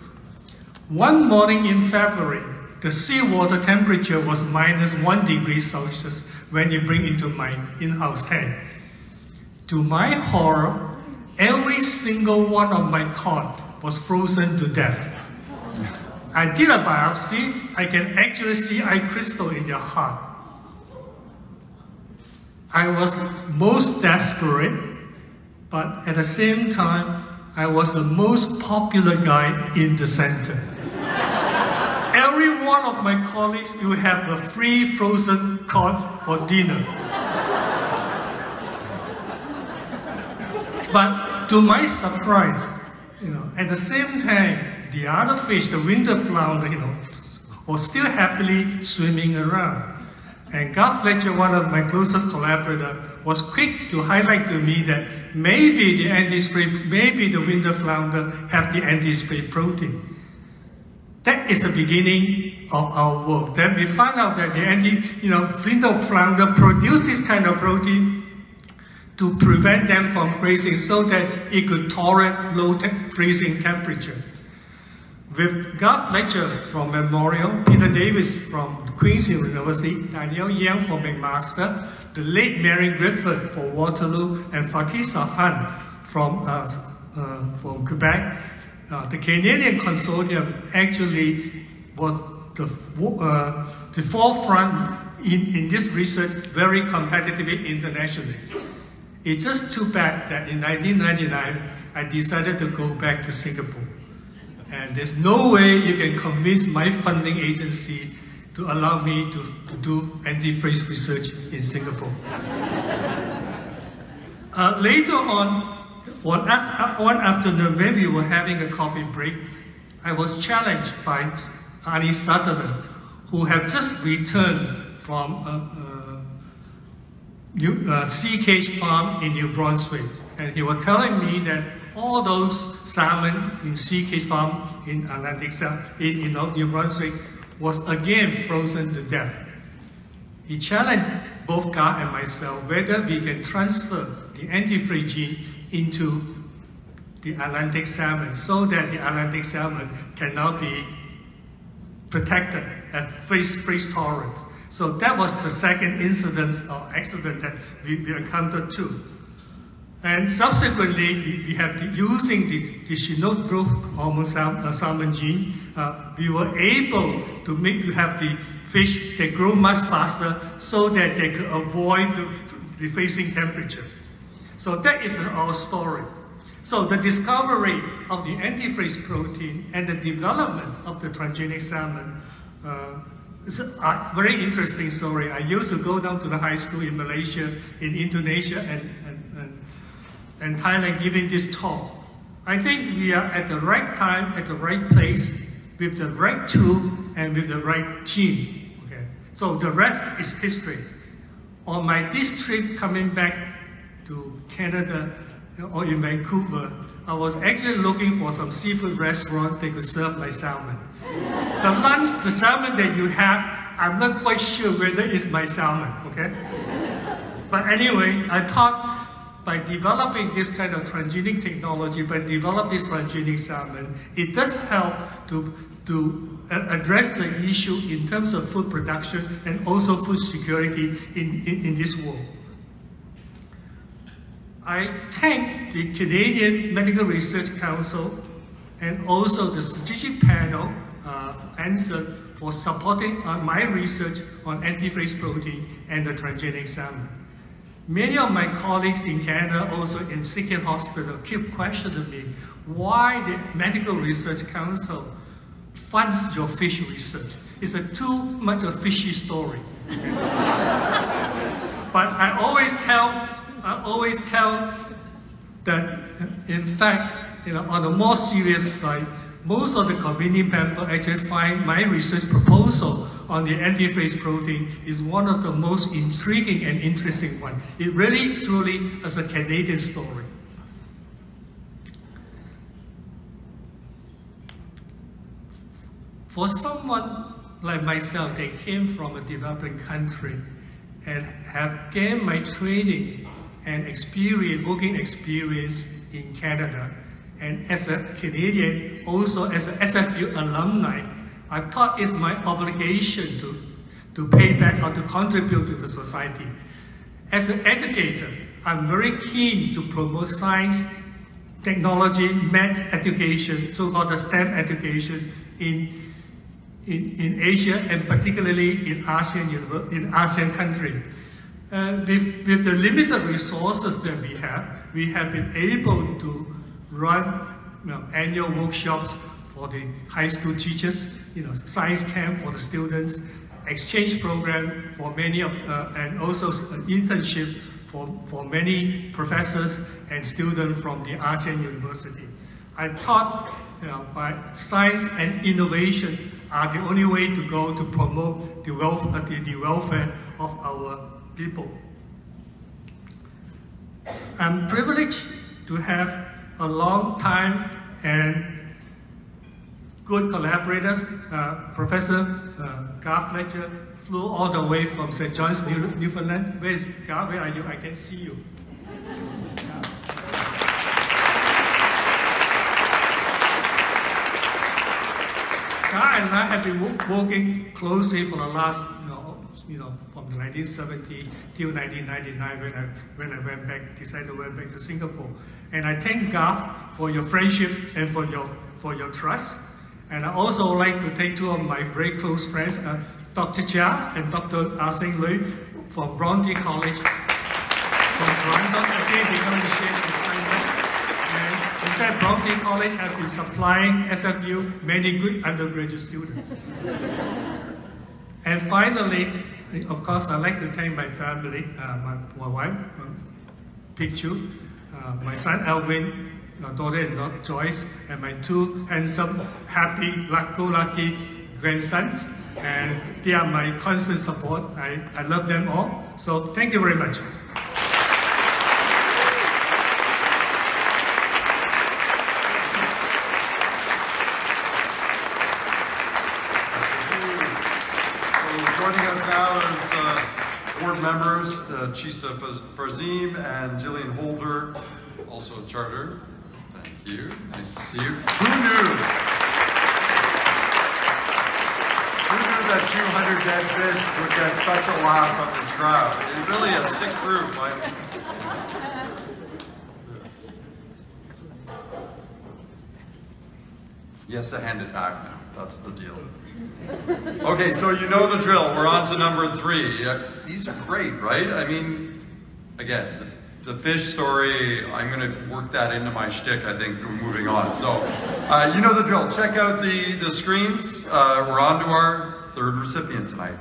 One morning in February, the seawater temperature was -1 degree Celsius when you bring into my in-house tank. To my horror, every single one of my cod was frozen to death. I did a biopsy. I can actually see eye crystal in their heart. I was most desperate, but at the same time, I was the most popular guy in the center. Every one of my colleagues will have a free frozen cod for dinner. But to my surprise, at the same time, the other fish, the winter flounder, was still happily swimming around. And Garth Fletcher, one of my closest collaborators, was quick to highlight to me that maybe the winter flounder have the anti-spray protein. That is the beginning of our work. Then we found out that the winter flounder produces this kind of protein to prevent them from freezing so that it could tolerate low freezing temperature. with Garth Fletcher from Memorial, Peter Davis from Queen's University, Danielle Yang from McMaster, the late Mary Griffith for Waterloo, and Fatih Sahan from Quebec. The Canadian consortium actually was the forefront in this research, very competitively internationally. It's just too bad that in 1999, I decided to go back to Singapore. And there's no way you can convince my funding agency to allow me to do antifreeze research in Singapore. Later on, one afternoon when we were having a coffee break, I was challenged by Annie Sutherland, who had just returned from a sea cage farm in New Brunswick. And he was telling me that all those salmon in sea cage farm in Atlantic in New Brunswick was again frozen to death. He challenged both Gar and myself whether we can transfer the antifreeze gene into the Atlantic salmon so that the Atlantic salmon can now be protected as freeze tolerant. So that was the second incident or accident that we encountered too. And subsequently, we have using the Chinook growth hormone salmon gene, we were able to have the fish that grow much faster so that they could avoid the freezing temperature. So that is our story. So the discovery of the antifreeze protein and the development of the transgenic salmon is a very interesting story. I used to go down to the high school in Malaysia, in Indonesia, and Thailand giving this talk. I think we are at the right time, at the right place, with the right tool and with the right team. Okay? So the rest is history. On this trip coming back to Canada or in Vancouver, I was actually looking for some seafood restaurant that could serve my salmon. The salmon that you have, I'm not quite sure whether it's my salmon, okay? But anyway, I thought by developing this kind of transgenic technology, by developing this transgenic salmon, it does help to address the issue in terms of food production and also food security in this world. I thank the Canadian Medical Research Council and also the strategic panel, ANSWER, for supporting my research on antifreeze protein and the transgenic salmon. Many of my colleagues in Canada, also in Sick Hospital, keep questioning me why the Medical Research Council funds your fish research. It's too much a fishy story. But I always tell that, in fact, on a more serious side, most of the community members actually find my research proposal on the antifreeze protein is one of the most intriguing and interesting ones. It really, truly is a Canadian story. For someone like myself that came from a developing country and have gained my training and experience, working experience in Canada, and as a Canadian, also as an SFU alumni, I thought it's my obligation to pay back or to contribute to the society. As an educator, I'm very keen to promote science, technology, math education, so-called the STEM education in Asia and particularly in ASEAN countries. With the limited resources that we have been able to run annual workshops for the high school teachers, science camp for the students, exchange program for many of, and also an internship for many professors and students from the ASEAN University. I thought by science and innovation are the only way to go to promote the welfare of our people. I'm privileged to have a long time and good collaborators. Professor Garth Fletcher flew all the way from St. John's, Newfoundland. Where's Garth? Where are you? I can't see you. Guy and I have been working closely for the last, from 1970 till 1999 when I went back, decided to went back to Singapore. And I thank God for your friendship and for your trust. And I also like to thank two of my very close friends, Dr. Chia and Dr. Seng Lui from Bronte College from Toronto. Again, we're going to share the assignment. And in fact, Bronte College has been supplying SFU many good undergraduate students. And finally, of course, I'd like to thank my family, my wife, Pik Chu, my son Alvin, my daughter-in-law Joyce, and my two handsome, happy, lucky grandsons. And they are my constant support. I love them all. So thank you very much. Joining us now as board members, Chista Farzim and Jillian Holder, also a charter. Thank you. Nice to see you. Who knew that 200 dead fish would get such a laugh from this crowd? It's really a sick group. He has to hand it back now. That's the deal. Okay, so you know the drill. We're on to number 3. These are great, right? I mean, again, the fish story, I'm going to work that into my shtick, I think, moving on. So, you know the drill. Check out the screens. We're on to our 3rd recipient tonight.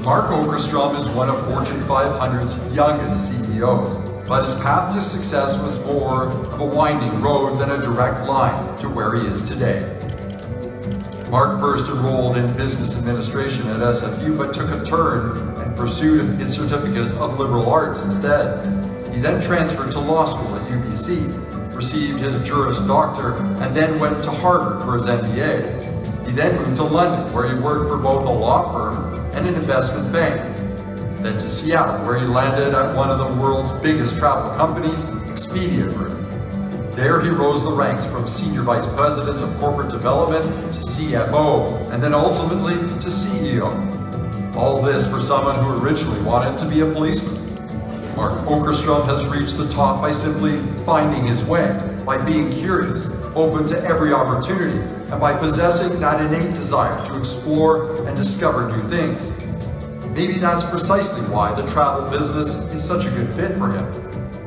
Mark OKERSTROM is one of Fortune 500's youngest CEOs, but his path to success was more of a winding road than a direct line to where he is today. Mark first enrolled in business administration at SFU, but took a turn and pursued his certificate of liberal arts instead. He then transferred to law school at UBC, received his Juris Doctor, and then went to Harvard for his MBA. He then moved to London, where he worked for both a law firm and an investment bank. Then to Seattle, where he landed at one of the world's biggest travel companies, Expedia Group. There he rose the ranks from Senior Vice President of Corporate Development to CFO, and then ultimately to CEO. All this for someone who originally wanted to be a policeman. Mark OKERSTROM has reached the top by simply finding his way, by being curious, open to every opportunity, and by possessing that innate desire to explore and discover new things. Maybe that's precisely why the travel business is such a good fit for him.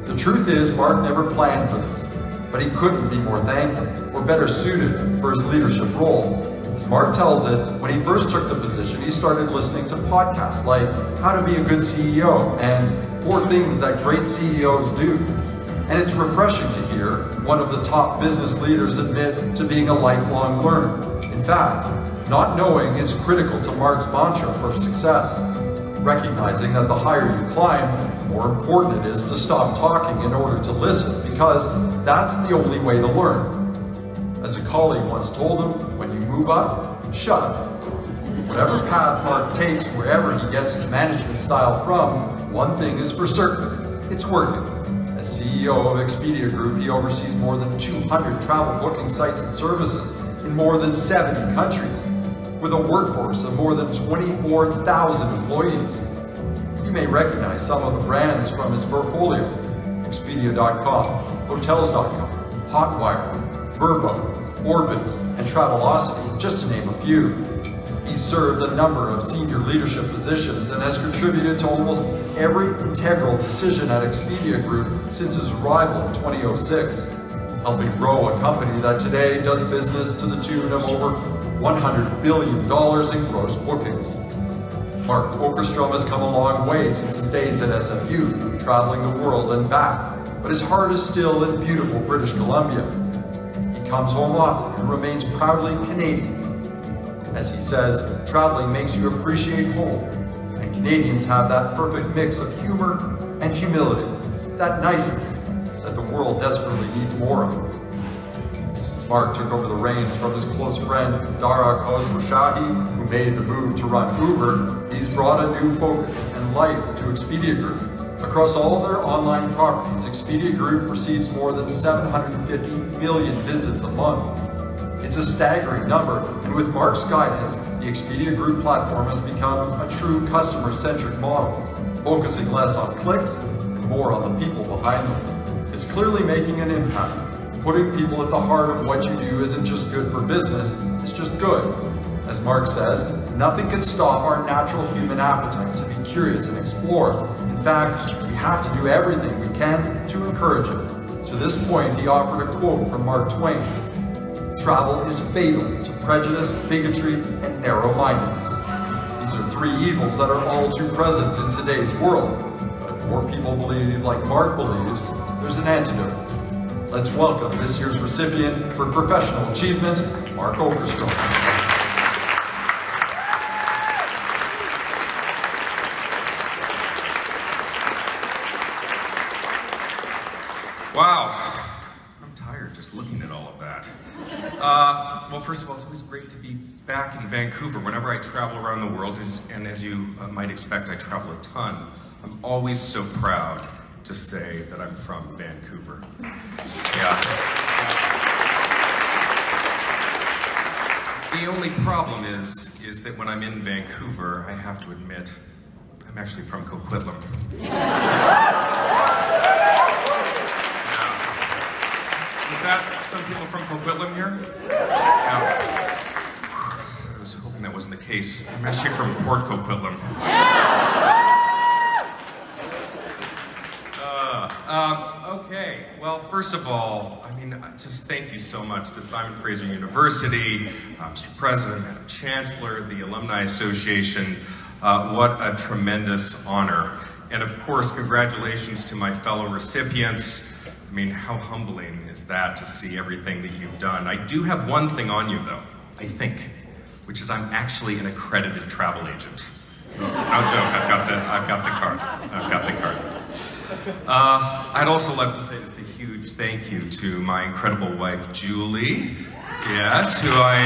The truth is, Mark never planned for this, but he couldn't be more thankful or better suited for his leadership role. As Mark tells it, when he first took the position, he started listening to podcasts like How to Be a Good CEO and 4 Things That Great CEOs Do. And it's refreshing to hear one of the top business leaders admit to being a lifelong learner. In fact, not knowing is critical to Mark's mantra for success. Recognizing that the higher you climb, the more important it is to stop talking in order to listen, because that's the only way to learn. As a colleague once told him, when you move up, shut up. Whatever path Mark takes, wherever he gets his management style from, one thing is for certain, it's working. As CEO of Expedia Group, he oversees more than 200 travel booking sites and services in more than 70 countries, with a workforce of more than 24,000 employees. You may recognize some of the brands from his portfolio: Expedia.com, Hotels.com, Hotwire, Vrbo, Orbitz, and Travelocity, just to name a few. He's served a number of senior leadership positions and has contributed to almost every integral decision at Expedia Group since his arrival in 2006, helping grow a company that today does business to the tune of over $100 billion in gross bookings. Mark OKERSTROM has come a long way since his days at SFU, traveling the world and back, but his heart is still in beautiful British Columbia. He comes home often and remains proudly Canadian. As he says, traveling makes you appreciate home, and Canadians have that perfect mix of humor and humility, that niceness that the world desperately needs more of. Since Mark took over the reins from his close friend Dara Khosrowshahi, who made the move to run Uber, he's brought a new focus and life to Expedia Group. Across all their online properties, Expedia Group receives more than 750 million visits a month. It's a staggering number, and with Mark's guidance, the Expedia Group platform has become a true customer-centric model, focusing less on clicks and more on the people behind them. It's clearly making an impact. Putting people at the heart of what you do isn't just good for business, it's just good. As Mark says, nothing can stop our natural human appetite to be curious and explore. In fact, we have to do everything we can to encourage it. To this point, he offered a quote from Mark Twain: "Travel is fatal to prejudice, bigotry, and narrow-mindedness." These are three evils that are all too present in today's world. But if more people believe like Mark believes, there's an antidote. Let's welcome this year's recipient for professional achievement, Mark OKERSTROM. Wow, I'm tired just looking at all of that. Well, first of all, it's always great to be back in Vancouver. Whenever I travel around the world, and as you might expect, I travel a ton, I'm always so proud to say that I'm from Vancouver. Yeah. The only problem is that when I'm in Vancouver, I have to admit, I'm actually from Coquitlam. Is that some people from Coquitlam here? Yeah. I was hoping that wasn't the case. I'm actually from Port Coquitlam. Okay, well, first of all, I mean, just thank you so much to Simon Fraser University, Mr. President, Madam Chancellor, the Alumni Association. What a tremendous honor. And of course, congratulations to my fellow recipients. I mean, how humbling is that to see everything that you've done? I do have one thing on you, though, I think, which is I'm actually an accredited travel agent. No joke, I've got the card. I've got the card. I'd also like to say just a huge thank you to my incredible wife, Julie, yes, who I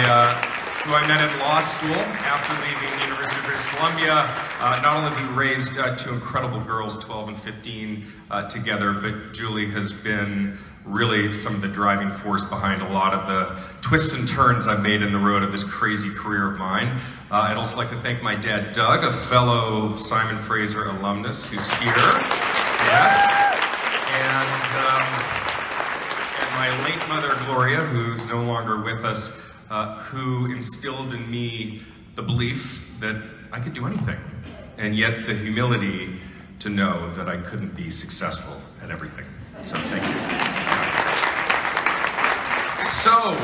met at law school after leaving the University of British Columbia. Not only have we raised two incredible girls, 12 and 15, together, but Julie has been really some of the driving force behind a lot of the twists and turns I've made in the road of this crazy career of mine. I'd also like to thank my dad, Doug, a fellow Simon Fraser alumnus who's here. Yes. And my late mother, Gloria, who's no longer with us, who instilled in me the belief that I could do anything, and yet the humility to know that I couldn't be successful at everything. So thank you. So,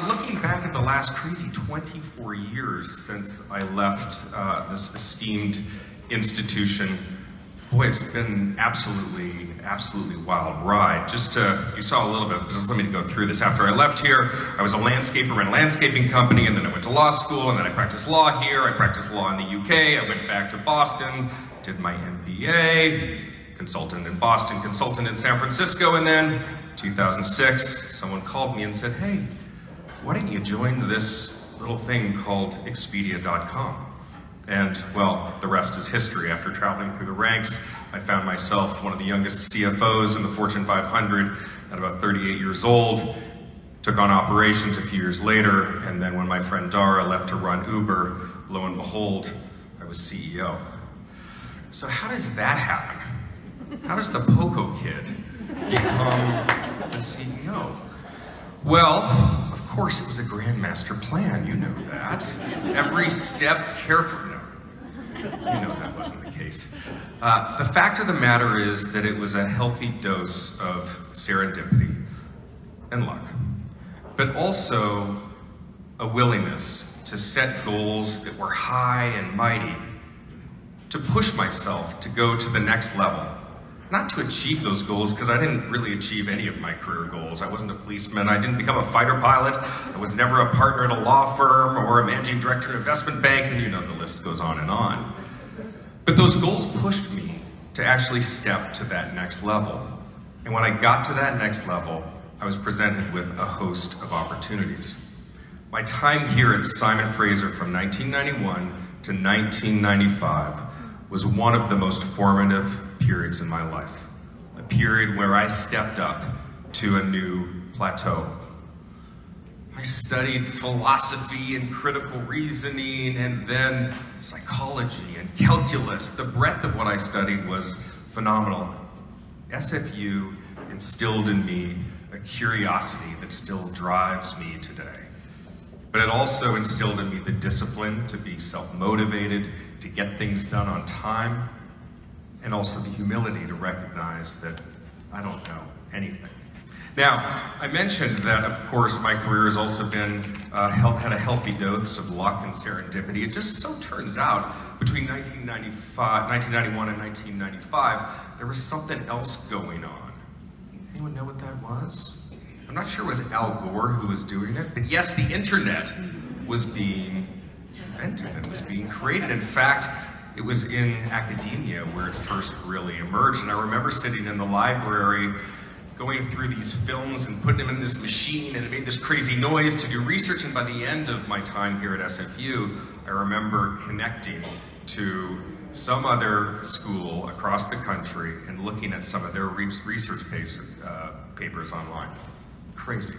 looking back at the last crazy 24 years since I left this esteemed institution, boy, it's been absolutely wild ride. You saw a little bit, just let me go through this. After I left here, I was a landscaper, ran a landscaping company, and then I went to law school, and then I practiced law here. I practiced law in the UK. I went back to Boston, did my MBA, consultant in Boston, consultant in San Francisco, and then 2006, someone called me and said, hey, why don't you join this little thing called Expedia.com? And, well, the rest is history. After traveling through the ranks, I found myself one of the youngest CFOs in the Fortune 500 at about 38 years old, took on operations a few years later, and then when my friend Dara left to run Uber, lo and behold, I was CEO. So how does that happen? How does the Poco kid become the CEO? Well, of course it was a grandmaster plan, you know that. Every step carefully. You know that wasn't the case. The fact of the matter is that it was a healthy dose of serendipity and luck, but also a willingness to set goals that were high and mighty, to push myself to go to the next level. Not to achieve those goals, because I didn't really achieve any of my career goals. I wasn't a policeman, I didn't become a fighter pilot, I was never a partner at a law firm or a managing director at an investment bank, and you know the list goes on and on. But those goals pushed me to actually step to that next level. And when I got to that next level, I was presented with a host of opportunities. My time here at Simon Fraser from 1991 to 1995 was one of the most formative periods in my life. A period where I stepped up to a new plateau. I studied philosophy and critical reasoning, and then psychology and calculus. The breadth of what I studied was phenomenal. SFU instilled in me a curiosity that still drives me today. But it also instilled in me the discipline to be self-motivated, to get things done on time, and also the humility to recognize that I don't know anything. Now, I mentioned that, of course, my career has also been, had a healthy dose of luck and serendipity. It just so turns out, between 1991 and 1995, there was something else going on. Anyone know what that was? I'm not sure it was Al Gore who was doing it, but yes, the internet was being invented and was being created. In fact, it was in academia where it first really emerged. And I remember sitting in the library going through these films and putting them in this machine, and it made this crazy noise to do research. And by the end of my time here at SFU, I remember connecting to some other school across the country and looking at some of their research papers online. Crazy.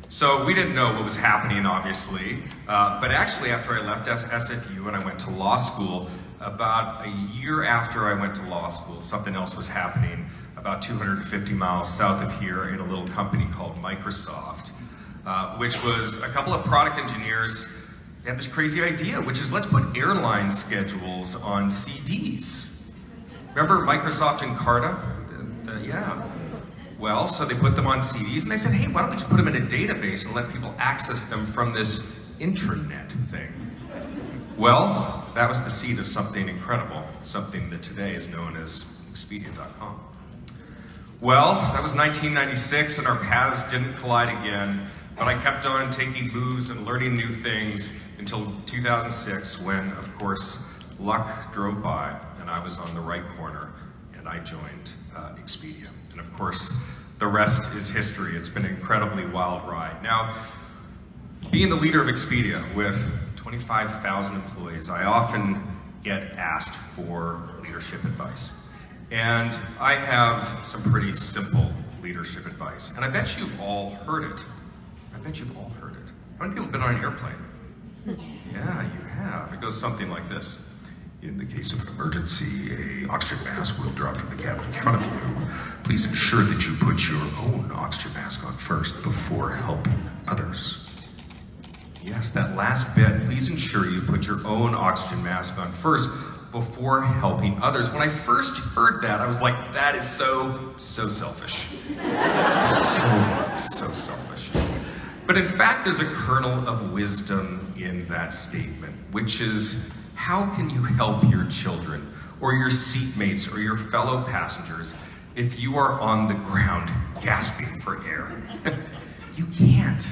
So we didn't know what was happening, obviously, but actually after I left SFU and I went to law school, about a year after I went to law school, something else was happening about 250 miles south of here in a little company called Microsoft, which was a couple of product engineers. They had this crazy idea, which is let's put airline schedules on CDs. Remember Microsoft and Carta? Yeah. Well, so they put them on CDs and they said, hey, why don't we just put them in a database and let people access them from this intranet thing? Well, that was the seed of something incredible, something that today is known as Expedia.com. Well, that was 1996 and our paths didn't collide again, but I kept on taking moves and learning new things until 2006 when, of course, luck drove by and I was on the right corner and I joined Expedia. And of course, the rest is history. It's been an incredibly wild ride. Now, being the leader of Expedia with 25,000 employees, I often get asked for leadership advice. And I have some pretty simple leadership advice. And I bet you've all heard it. I bet you've all heard it. How many people have been on an airplane? Yeah, you have. It goes something like this. In the case of an emergency, an oxygen mask will drop from the cabin in front of you. Please ensure that you put your own oxygen mask on first before helping others. Yes, that last bit, please ensure you put your own oxygen mask on first before helping others. When I first heard that, I was like, that is so selfish. So selfish. But in fact, there's a kernel of wisdom in that statement, which is, how can you help your children or your seatmates or your fellow passengers if you are on the ground gasping for air? You can't.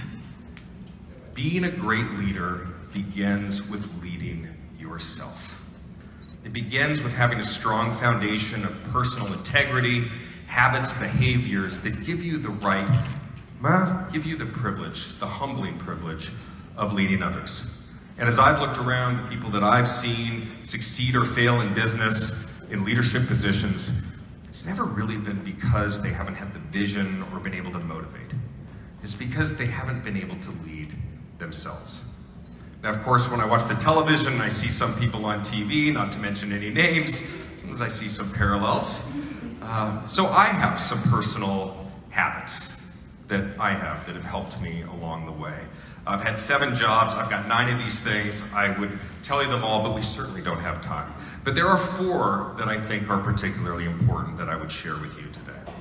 Being a great leader begins with leading yourself. It begins with having a strong foundation of personal integrity, habits, behaviors that give you the right, give you the privilege, the humbling privilege of leading others. And as I've looked around the people that I've seen succeed or fail in business, in leadership positions, it's never really been because they haven't had the vision or been able to motivate. It's because they haven't been able to lead themselves. Now, of course, when I watch the television, I see some people on TV, not to mention any names, as I see some parallels. So I have some personal habits that I have that have helped me along the way. I've had 7 jobs, I've got 9 of these things. I would tell you them all, but we certainly don't have time. But there are 4 that I think are particularly important that I would share with you today.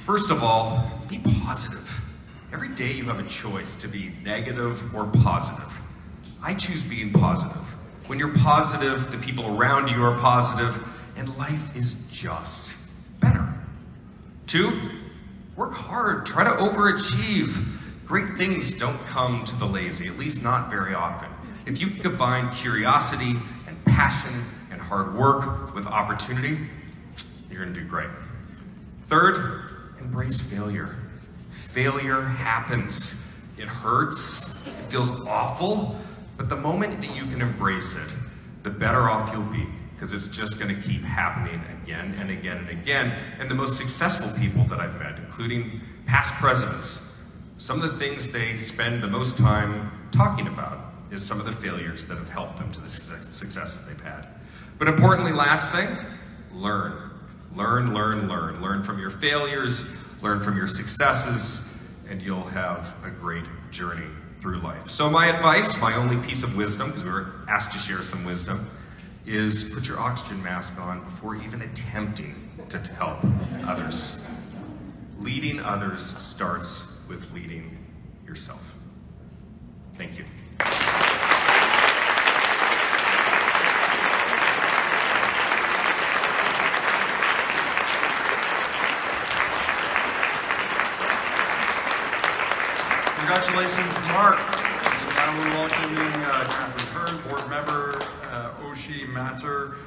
First of all, be positive. Every day you have a choice to be negative or positive. I choose being positive. When you're positive, the people around you are positive, and life is just better. 2, work hard, try to overachieve. Great things don't come to the lazy, at least not very often. If you can combine curiosity and passion and hard work with opportunity, you're gonna do great. 3rd, embrace failure. Failure happens. It hurts, it feels awful, but the moment that you can embrace it, the better off you'll be, because it's just going to keep happening again and again and again. And the most successful people that I've met, including past presidents, some of the things they spend the most time talking about is some of the failures that have helped them to the successes they've had. But importantly, last thing, learn. Learn, learn, learn. Learn from your failures, learn from your successes, and you'll have a great journey through life. So my advice, my only piece of wisdom, because we were asked to share some wisdom, is put your oxygen mask on before even attempting to help others. Leading others starts with leading yourself. Thank you. Congratulations, Mark. And now we're welcoming Catherine Hearn, board member, Oshi Matter,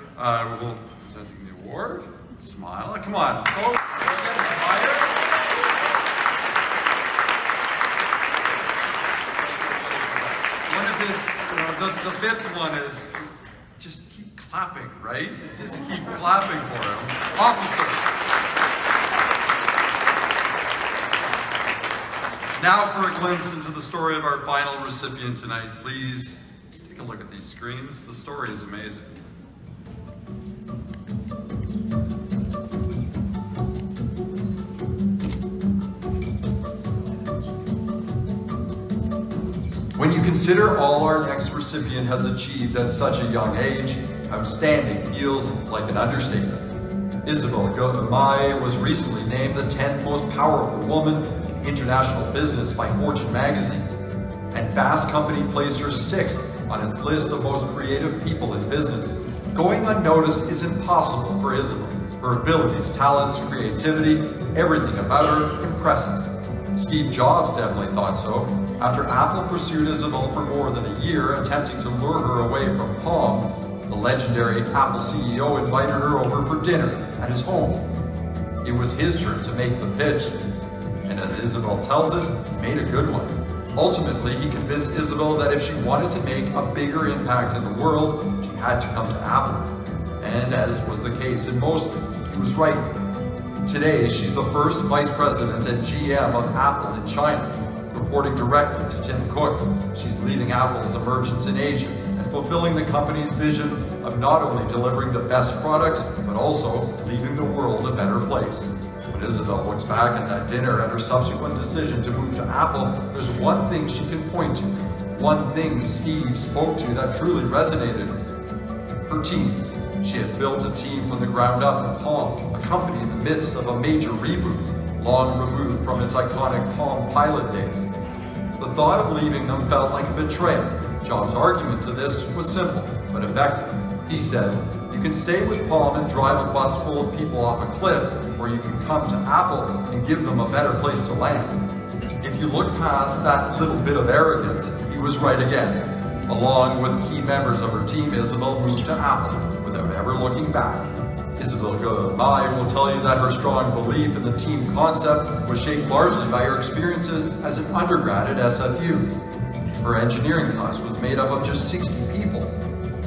will presenting the award. Smile. Come on, folks. Get inspired. One of his, the fifth one is just keep clapping, right? Just keep clapping for him. Officer. Now for a glimpse into the story of our final recipient tonight. Please take a look at these screens. The story is amazing. When you consider all our next recipient has achieved at such a young age, outstanding feels like an understatement. ISABEL GE MAHE was recently named the 10th most powerful woman international business by Fortune magazine, and Fast Company placed her 6th on its list of most creative people in business. Going unnoticed is impossible for ISABEL. Her abilities, talents, creativity, everything about her impresses. Steve Jobs definitely thought so. After Apple pursued ISABEL for more than a year, attempting to lure her away from Palm, the legendary Apple CEO invited her over for dinner at his home. It was his turn to make the pitch, and as ISABEL tells it, made a good one. Ultimately, he convinced ISABEL that if she wanted to make a bigger impact in the world, she had to come to Apple. And as was the case in most things, he was right. Today, she's the first vice president and GM of Apple in China, reporting directly to Tim Cook. She's leading Apple's emergence in Asia and fulfilling the company's vision of not only delivering the best products, but also leaving the world a better place. When ISABEL looks back at that dinner and her subsequent decision to move to Apple, there's one thing she can point to, one thing Steve spoke to that truly resonated. Her team. She had built a team from the ground up in Palm, a company in the midst of a major reboot, long removed from its iconic Palm pilot days. The thought of leaving them felt like a betrayal. Jobs' argument to this was simple, but effective. He said, you can stay with Palm and drive a bus full of people off a cliff, or you can come to Apple and give them a better place to land. If you look past that little bit of arrogance, he was right again. Along with key members of her team, ISABEL moved to Apple without ever looking back. ISABEL GE MAHE will tell you that her strong belief in the team concept was shaped largely by her experiences as an undergrad at SFU. Her engineering class was made up of just 60 people,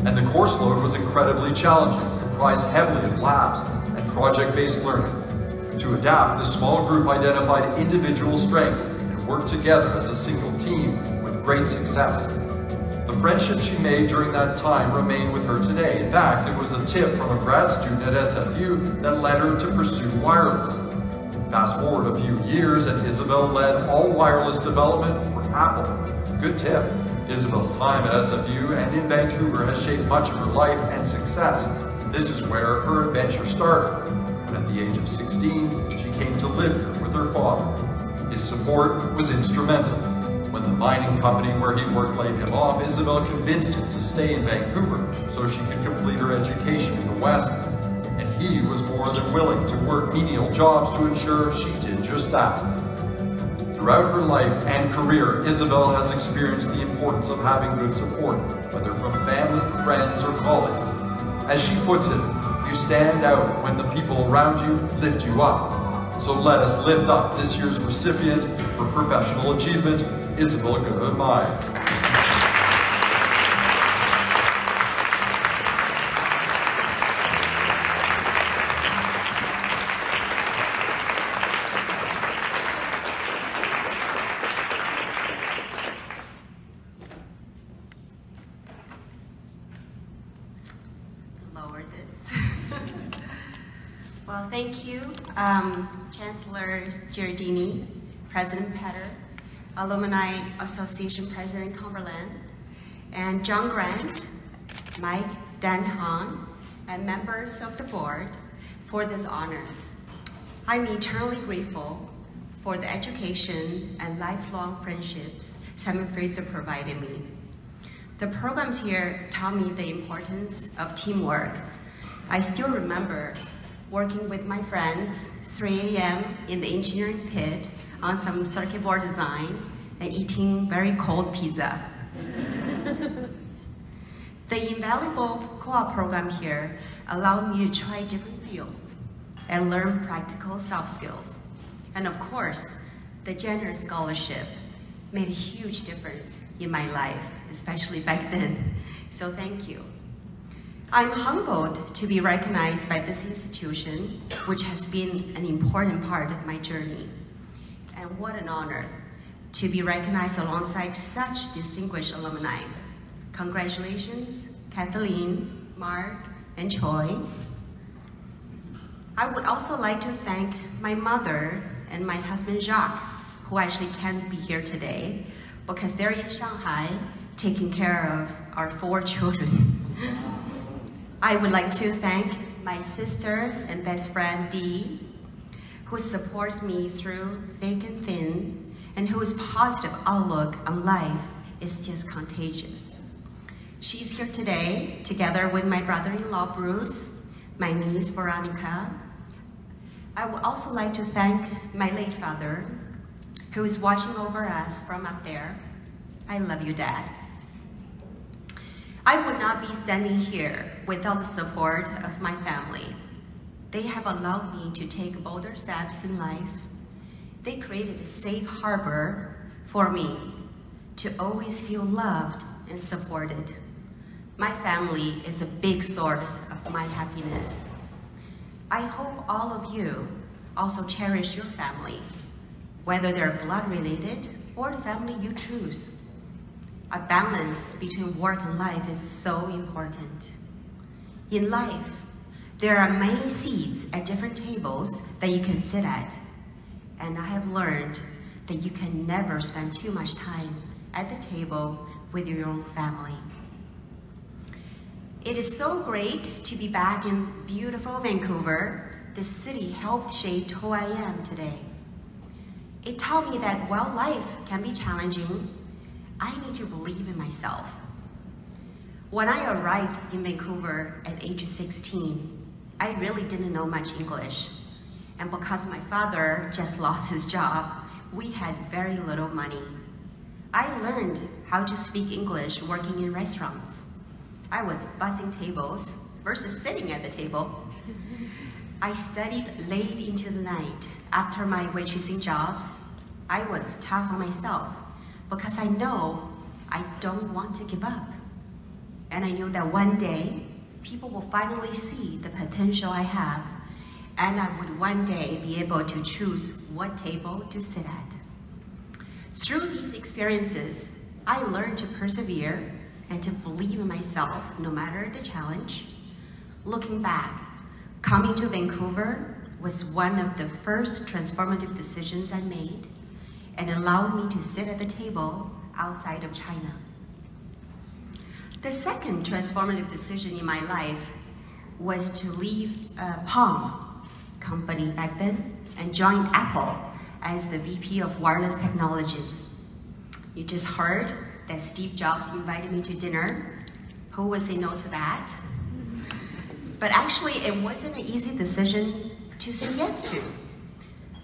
and the course load was incredibly challenging, comprised heavily of labs and project-based learning. To adapt, the small group identified individual strengths and worked together as a single team with great success. The friendships she made during that time remain with her today. In fact, it was a tip from a grad student at SFU that led her to pursue wireless. Fast forward a few years and ISABEL led all wireless development for Apple. Good tip. ISABEL's time at SFU and in Vancouver has shaped much of her life and success. This is where her adventure started. When at the age of 16, she came to live here with her father. His support was instrumental. When the mining company where he worked laid him off, ISABEL convinced him to stay in Vancouver so she could complete her education in the West. And he was more than willing to work menial jobs to ensure she did just that. Throughout her life and career, ISABEL has experienced the importance of having good support, whether from family, friends, or colleagues. As she puts it, you stand out when the people around you lift you up. So let us lift up this year's recipient for professional achievement, ISABEL GE MAHE. Well, thank you, Chancellor Giardini, President Petter, Alumni Association President Cumberland, and John Grant, Mike Danhan, and members of the board for this honor. I'm eternally grateful for the education and lifelong friendships Simon Fraser provided me. The programs here taught me the importance of teamwork. I still remember working with my friends, 3 a.m. in the engineering pit on some circuit board design and eating very cold pizza. The invaluable co-op program here allowed me to try different fields and learn practical soft skills. And of course, the generous scholarship made a huge difference in my life, especially back then. So thank you. I'm humbled to be recognized by this institution, which has been an important part of my journey. And what an honor to be recognized alongside such distinguished alumni. Congratulations, Kathleen, Mark, and Choi. I would also like to thank my mother and my husband Jacques, who actually can't be here today because they're in Shanghai taking care of our 4 children. I would like to thank my sister and best friend Dee, who supports me through thick and thin, and whose positive outlook on life is just contagious. She's here today, together with my brother-in-law Bruce, my niece Veronica. I would also like to thank my late father, who is watching over us from up there. I love you, Dad. I would not be standing here without the support of my family. They have allowed me to take bolder steps in life. They created a safe harbor for me to always feel loved and supported. My family is a big source of my happiness. I hope all of you also cherish your family, whether they're blood related or the family you choose. A balance between work and life is so important. In life, there are many seats at different tables that you can sit at, and I have learned that you can never spend too much time at the table with your own family. It is so great to be back in beautiful Vancouver. The city helped shape who I am today. It taught me that while life can be challenging, I need to believe in myself. When I arrived in Vancouver at age 16, I really didn't know much English. And because my father just lost his job, we had very little money. I learned how to speak English working in restaurants. I was bussing tables versus sitting at the table. I studied late into the night after my waitressing jobs. I was tough on myself because I know I don't want to give up. And I knew that one day, people will finally see the potential I have, and I would one day be able to choose what table to sit at. Through these experiences, I learned to persevere and to believe in myself no matter the challenge. Looking back, coming to Vancouver was one of the first transformative decisions I made, and allowed me to sit at the table outside of China. The second transformative decision in my life was to leave Palm company back then and join Apple as the VP of Wireless Technologies. You just heard that Steve Jobs invited me to dinner. Who would say no to that? But actually, it wasn't an easy decision to say yes to.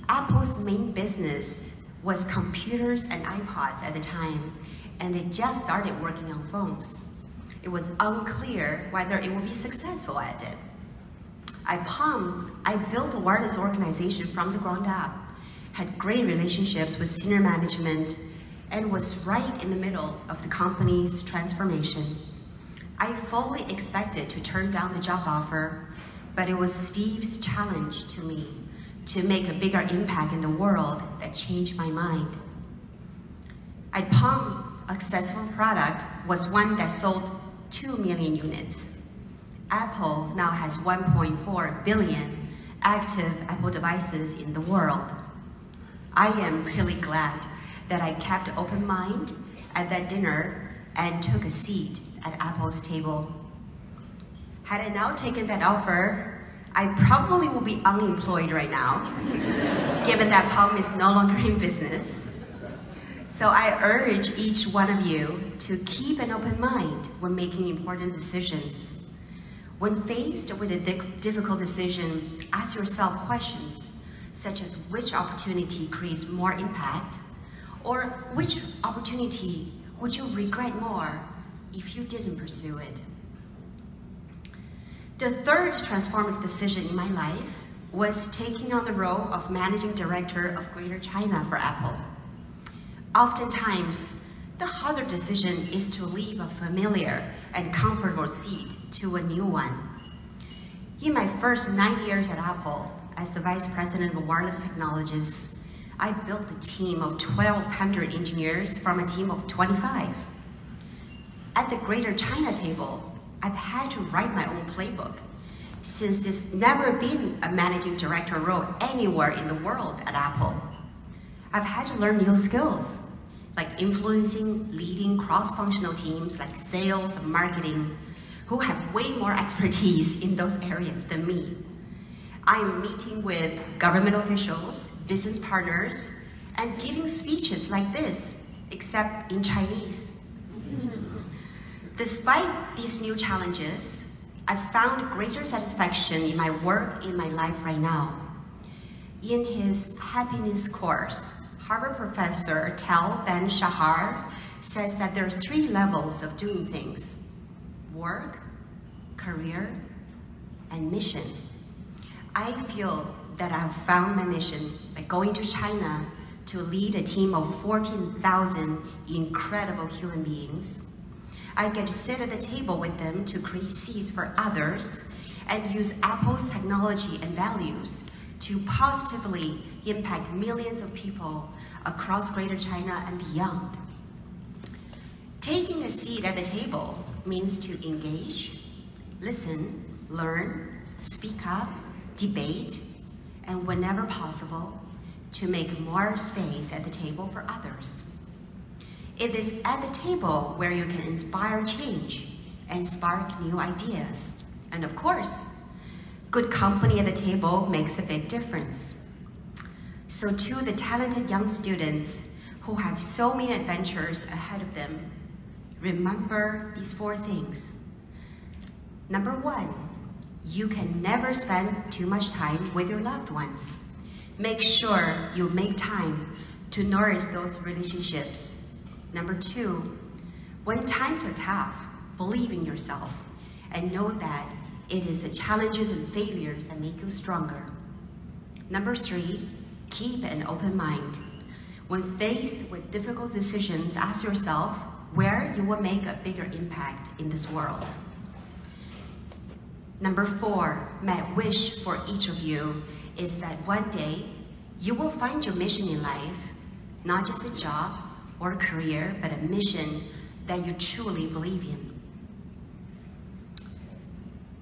Apple's main business was computers and iPods at the time, and they just started working on phones. It was unclear whether it would be successful at it. I built a wireless organization from the ground up, had great relationships with senior management, and was right in the middle of the company's transformation. I fully expected to turn down the job offer, but it was Steve's challenge to me to make a bigger impact in the world that changed my mind. IPOM, a successful product, was one that sold 2 million units. Apple now has 1.4 billion active Apple devices in the world. I am really glad that I kept an open mind at that dinner and took a seat at Apple's table. Had I now taken that offer, I probably would be unemployed right now, given that POM is no longer in business. So I urge each one of you to keep an open mind when making important decisions. When faced with a difficult decision, ask yourself questions such as which opportunity creates more impact, or which opportunity would you regret more if you didn't pursue it. The third transformative decision in my life was taking on the role of Managing Director of Greater China for Apple. Oftentimes, the harder decision is to leave a familiar and comfortable seat to a new one. In my first 9 years at Apple, as the Vice President of Wireless Technologies, I built a team of 1,200 engineers from a team of 25. At the Greater China table, I've had to write my own playbook, since there's never been a managing director role anywhere in the world at Apple. I've had to learn new skills, like influencing, leading cross-functional teams like sales and marketing, who have way more expertise in those areas than me. I'm meeting with government officials, business partners, and giving speeches like this, except in Chinese. Despite these new challenges, I've found greater satisfaction in my work in my life right now. In his happiness course, Harvard professor Tal Ben-Shahar says that there are 3 levels of doing things: work, career, and mission. I feel that I've found my mission by going to China to lead a team of 14,000 incredible human beings. I get to sit at the table with them to create seeds for others and use Apple's technology and values to positively impact millions of people across Greater China and beyond. Taking a seat at the table means to engage, listen, learn, speak up, debate, and whenever possible, to make more space at the table for others. It is at the table where you can inspire change and spark new ideas. And of course, good company at the table makes a big difference. So to the talented young students who have so many adventures ahead of them, remember these 4 things. Number 1, you can never spend too much time with your loved ones. Make sure you make time to nourish those relationships. Number 2, when times are tough, believe in yourself and know that it is the challenges and failures that make you stronger. Number 3, keep an open mind. When faced with difficult decisions, ask yourself where you will make a bigger impact in this world. Number 4, my wish for each of you is that one day you will find your mission in life, not just a job or a career, but a mission that you truly believe in.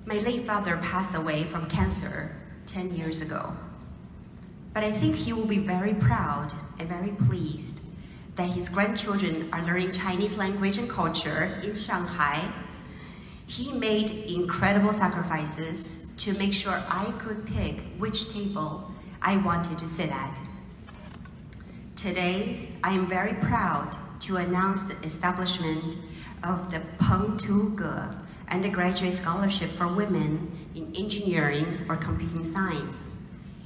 My late father passed away from cancer 10 years ago, but I think he will be very proud and very pleased that his grandchildren are learning Chinese language and culture in Shanghai. He made incredible sacrifices to make sure I could pick which table I wanted to sit at. Today, I am very proud to announce the establishment of the Peng Tu Ge Undergraduate Scholarship for Women in Engineering or Computing Science,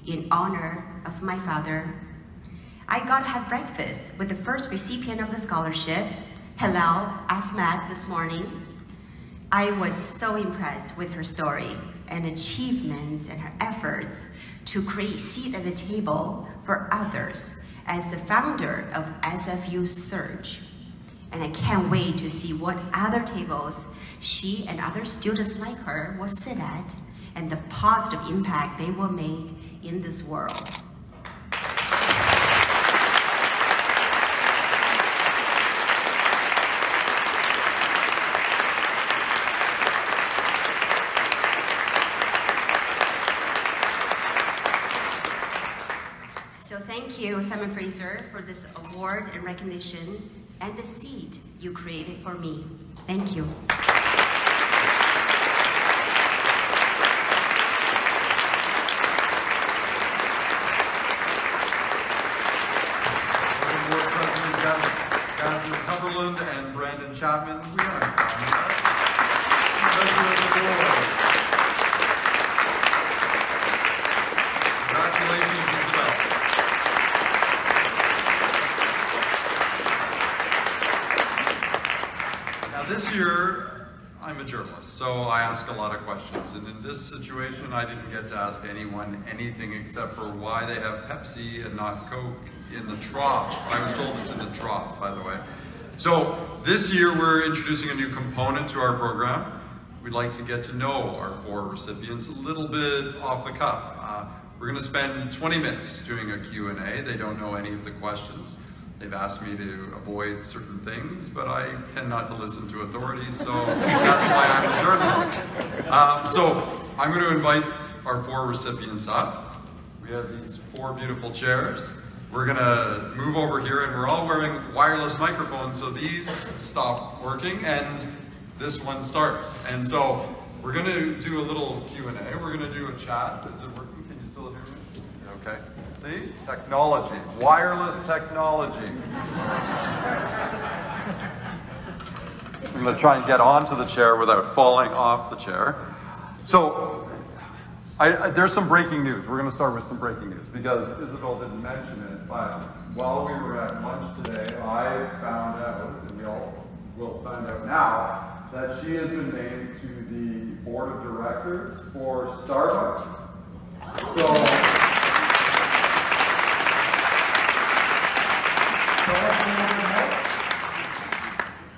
in honor of my father. I got to have breakfast with the first recipient of the scholarship, Hilal Asmat, this morning. I was so impressed with her story and achievements and her efforts to create seat at the table for others as the founder of SFU Surge. And I can't wait to see what other tables she and other students like her will sit at and the positive impact they will make in this world. So thank you, Simon Fraser, for this award and recognition and the seat you created for me. Thank you. Board President KATHLEEN HEPBURN and Brandon Chapman, we are congratulations as well. Now this year, I'm a journalist, so I ask a lot of questions. And in this situation, I didn't get to ask anyone anything except for why they have Pepsi and not Coke in the trough. I was told it's in the trough, by the way. So this year, we're introducing a new component to our program. We'd like to get to know our 4 recipients a little bit off the cuff. We're going to spend 20 minutes doing a Q&A. They don't know any of the questions. They've asked me to avoid certain things, but I tend not to listen to authorities, so that's why I'm a journalist. So I'm going to invite our 4 recipients up. We have these 4 beautiful chairs. We're going to move over here, and we're all wearing wireless microphones, so these stop working, and this one starts. And so we're going to do a little Q&A. We're going to do a chat. Is it working? Can you still hear me? Okay. See? Technology. Wireless technology. I'm going to try and get onto the chair without falling off the chair. So, there's some breaking news. We're going to start with some breaking news because Isabel didn't mention it, but while we were at lunch today, I found out, and we all will find out now, that she has been named to the board of directors for Starbucks. So,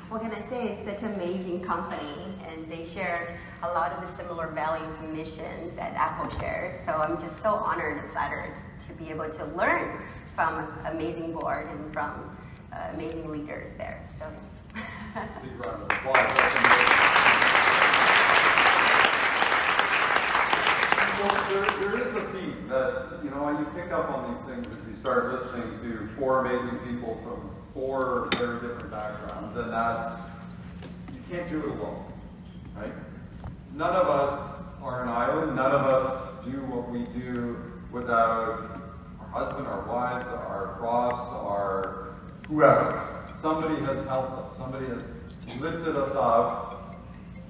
what can I say? It's such an amazing company, and they share a lot of the similar values and mission that Apple shares. So I'm just so honored and flattered to be able to learn from an amazing board and from amazing leaders there. So. Big round of applause. Well, there is a theme that, you know, you pick up on these things if you start listening to 4 amazing people from 4 very different backgrounds, and that's, you can't do it alone, right? None of us are an island, none of us do what we do without our husband, our wives, our profs, our whoever. Somebody has helped us, somebody has lifted us up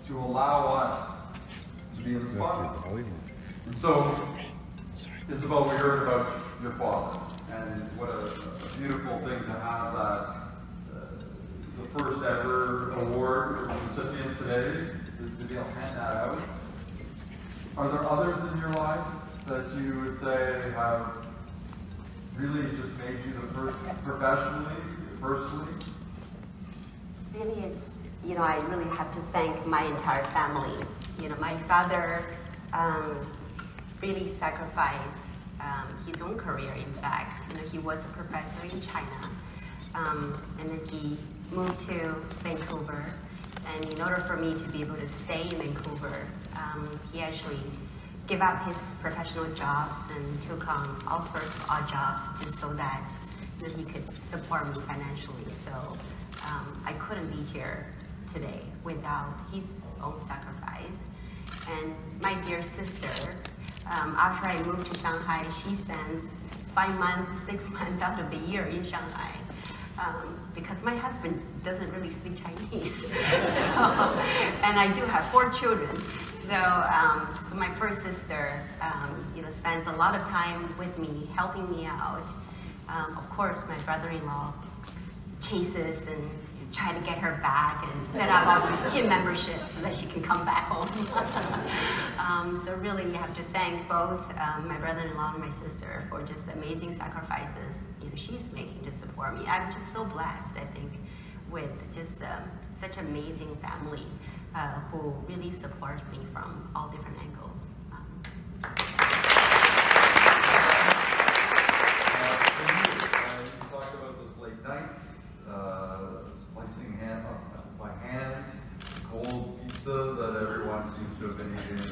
to allow us to be in the spotlight. And so, Isabel, we heard about your father, and what a beautiful thing to have that, the first ever award for the recipient today, to be able to hand that out. Are there others in your life that you would say have really just made you the first professionally, personally? Really, it's, you know, I really have to thank my entire family. You know, my father really sacrificed his own career, in fact. You know, he was a professor in China, and then he moved to Vancouver. And in order for me to be able to stay in Vancouver, he actually gave up his professional jobs and took on all sorts of odd jobs just so that, you know, he could support me financially. So I couldn't be here today without his own sacrifice. And my dear sister, after I moved to Shanghai, she spends 5 months, 6 months out of the year in Shanghai. Because my husband doesn't really speak Chinese. And I do have 4 children. So my first sister, you know, spends a lot of time with me, helping me out. Of course, my brother-in-law chases and, you try to get her back and set up all these gym memberships so that she can come back home. So really, you have to thank both my brother-in-law and my sister for just the amazing sacrifices she's making to support me. I'm just so blessed, I think, with just such amazing family who really support me from all different angles. You talked about those late nights, slicing ham by hand, cold pizza that everyone seems to have been eating.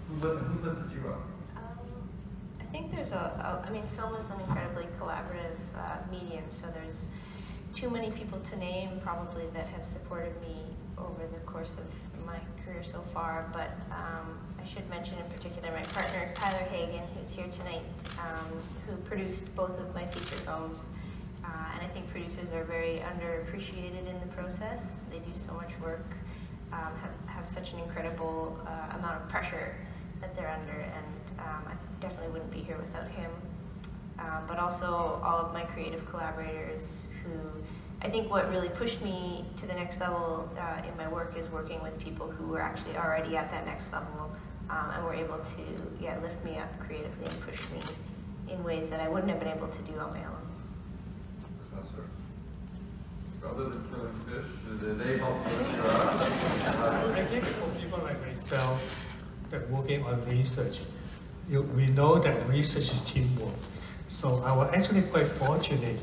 Who lifted you up? I think there's I mean, film is an incredibly collaborative medium, so there's too many people to name probably that have supported me over the course of my career so far, but I should mention in particular my partner Tyler Hagen, who's here tonight, who produced both of my feature films, and I think producers are very underappreciated in the process. They do so much work, have such an incredible amount of pressure that they're under, and I definitely wouldn't be here without him. But also all of my creative collaborators who, I think what really pushed me to the next level in my work is working with people who were actually already at that next level and were able to lift me up creatively and push me in ways that I wouldn't have been able to do on my own. Professor, other than killing fish, did they help you? I think for people like myself that working on research, we know that research is teamwork. So I was actually quite fortunate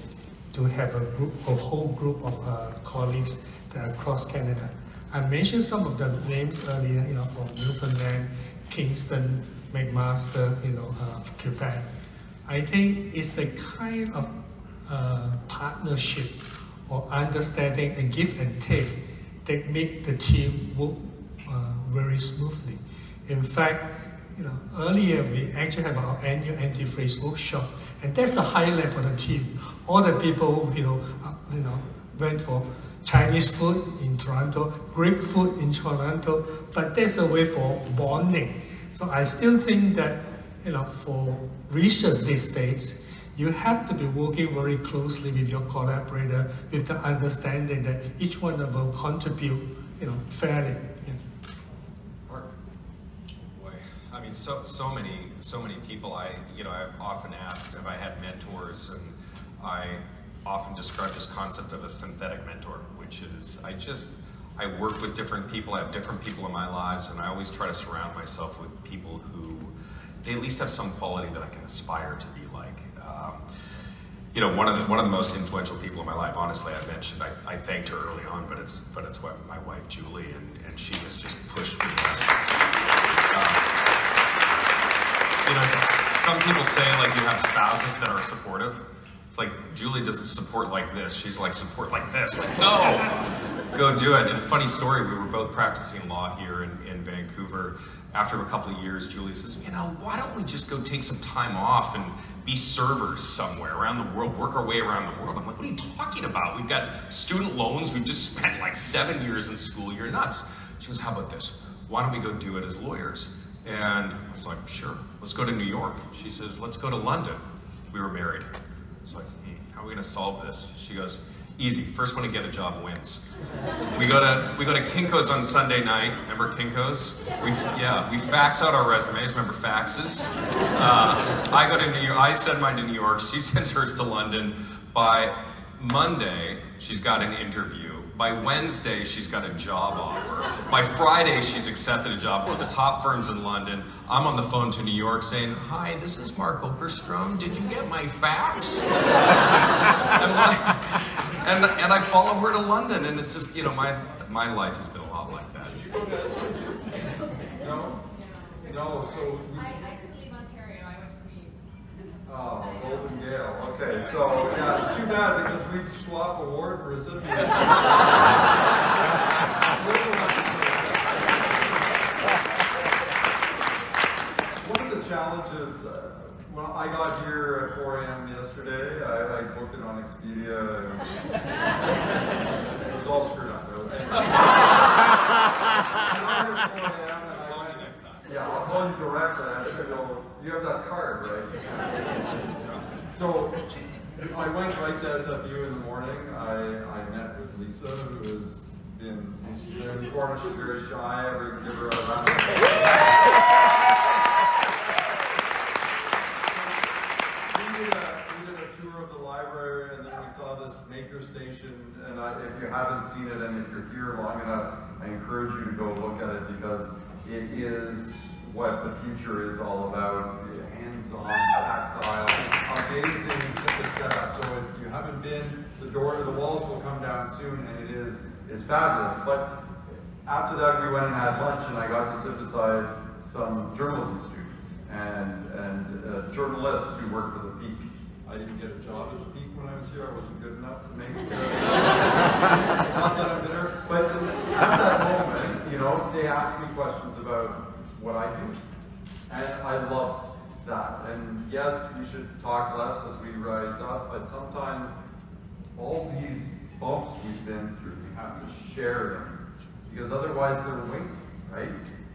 to have a whole group of colleagues that are across Canada. I mentioned some of the names earlier, from Newfoundland, Kingston, McMaster, Quebec. I think it's the kind of partnership or understanding and give and take that make the team work very smoothly. In fact, earlier we actually have our annual anti-freeze workshop, and that's the highlight for the team. All the people, went for Chinese food in Toronto, Greek food in Toronto, but that's a way for bonding. So I still think that, for research these days, you have to be working very closely with your collaborator, with the understanding that each one of them contribute, fairly. I mean, so many people. I've often asked if I had mentors, and I often describe this concept of a synthetic mentor, which is I work with different people. I have different people in my lives, and I always try to surround myself with people who they at least have some quality that I can aspire to be like. One of the most influential people in my life. Honestly, I mentioned I thanked her early on, but it's my wife Julie, and she has just pushed me the best. Some people say like you have spouses that are supportive. It's like Julie doesn't support like this. She's like support like this. Like go do it. And a funny story, we were both practicing law here in Vancouver. After a couple of years, Julie says, why don't we just go take some time off and be servers somewhere around the world, work our way around the world. I'm like, what are you talking about? We've got student loans. We've just spent like 7 years in school. You're nuts. She goes, how about this? Why don't we go do it as lawyers? And I was like, sure, let's go to New York. She says, let's go to London. We were married. It's like, how are we gonna solve this? She goes, easy, first one to get a job wins. We go to Kinko's on Sunday night. Remember Kinko's? We fax out our resumes. Remember faxes? I go to New York. I send mine to New York. She sends hers to London. By Monday, she's got an interview. By Wednesday, she's got a job offer. By Friday, she's accepted a job with the top firms in London. I'm on the phone to New York saying, hi, this is Mark OKERSTROM. Did you get my fax? And I follow her to London, and it's just, my life has been a lot like that. Did you go to SFU? No, so... I didn't leave Ontario, I went to Queens. Oh, Golden Gale. Okay, so yeah, it's too bad because we swap award recipients. One of the challenges, well, I got here at 4 a.m. yesterday. I booked it on Expedia. It was all screwed up. Yeah, I'll call you directly. I said, you have that card, right? So I went right to SFU in the morning. I met with Lisa, who has been, she's there in the corner, she's very shy. I would give her a round of We did a tour of the library, and then we saw this maker station. And if you haven't seen it, and if you're here long enough, I encourage you to go look at it, because it is what the future is all about. Hands-on, tactile, amazing setup. So if you haven't been, the walls will come down soon, and it's fabulous. But after that, we went and had lunch, and I got to sit beside some journalism students and journalists who work for the Peak. I didn't get a job at the Peak when I was here. I wasn't good enough to make it. Not that I'm bitter, but at that moment, you know, they asked me questions about what I do, and I love that. And yes, we should talk less as we rise up, but sometimes all these bumps we've been through, we have to share them, because otherwise they're wasted, right?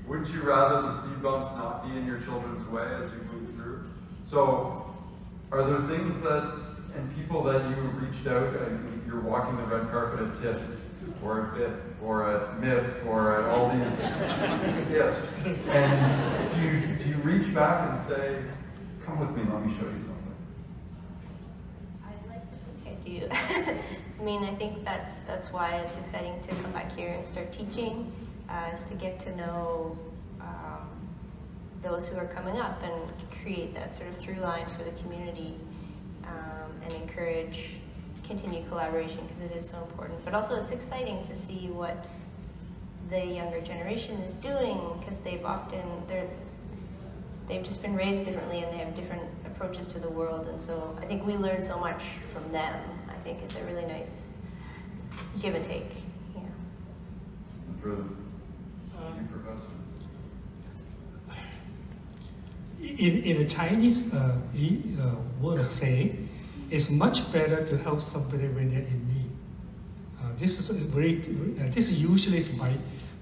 Wouldn't you rather the speed bumps not be in your children's way as you move through? So, are there things that, and people that you reached out, you're walking the red carpet at TIFF, or at BIF, or at MIF, or at all these gifts, and do you reach back and say, come with me, let me show you something? I'd like to think I do. I mean, I think that's why it's exciting to come back here and start teaching, is to get to know those who are coming up and create that sort of through line for the community, and encourage continued collaboration, because it is so important. But also it's exciting to see what the younger generation is doing, because they've just been raised differently, and they have different approaches to the world, and so I think we learn so much from them. I think it's a really nice give and take. Yeah. For you, Professor. In a Chinese word of saying, it's much better to help somebody when they're in need. This is usually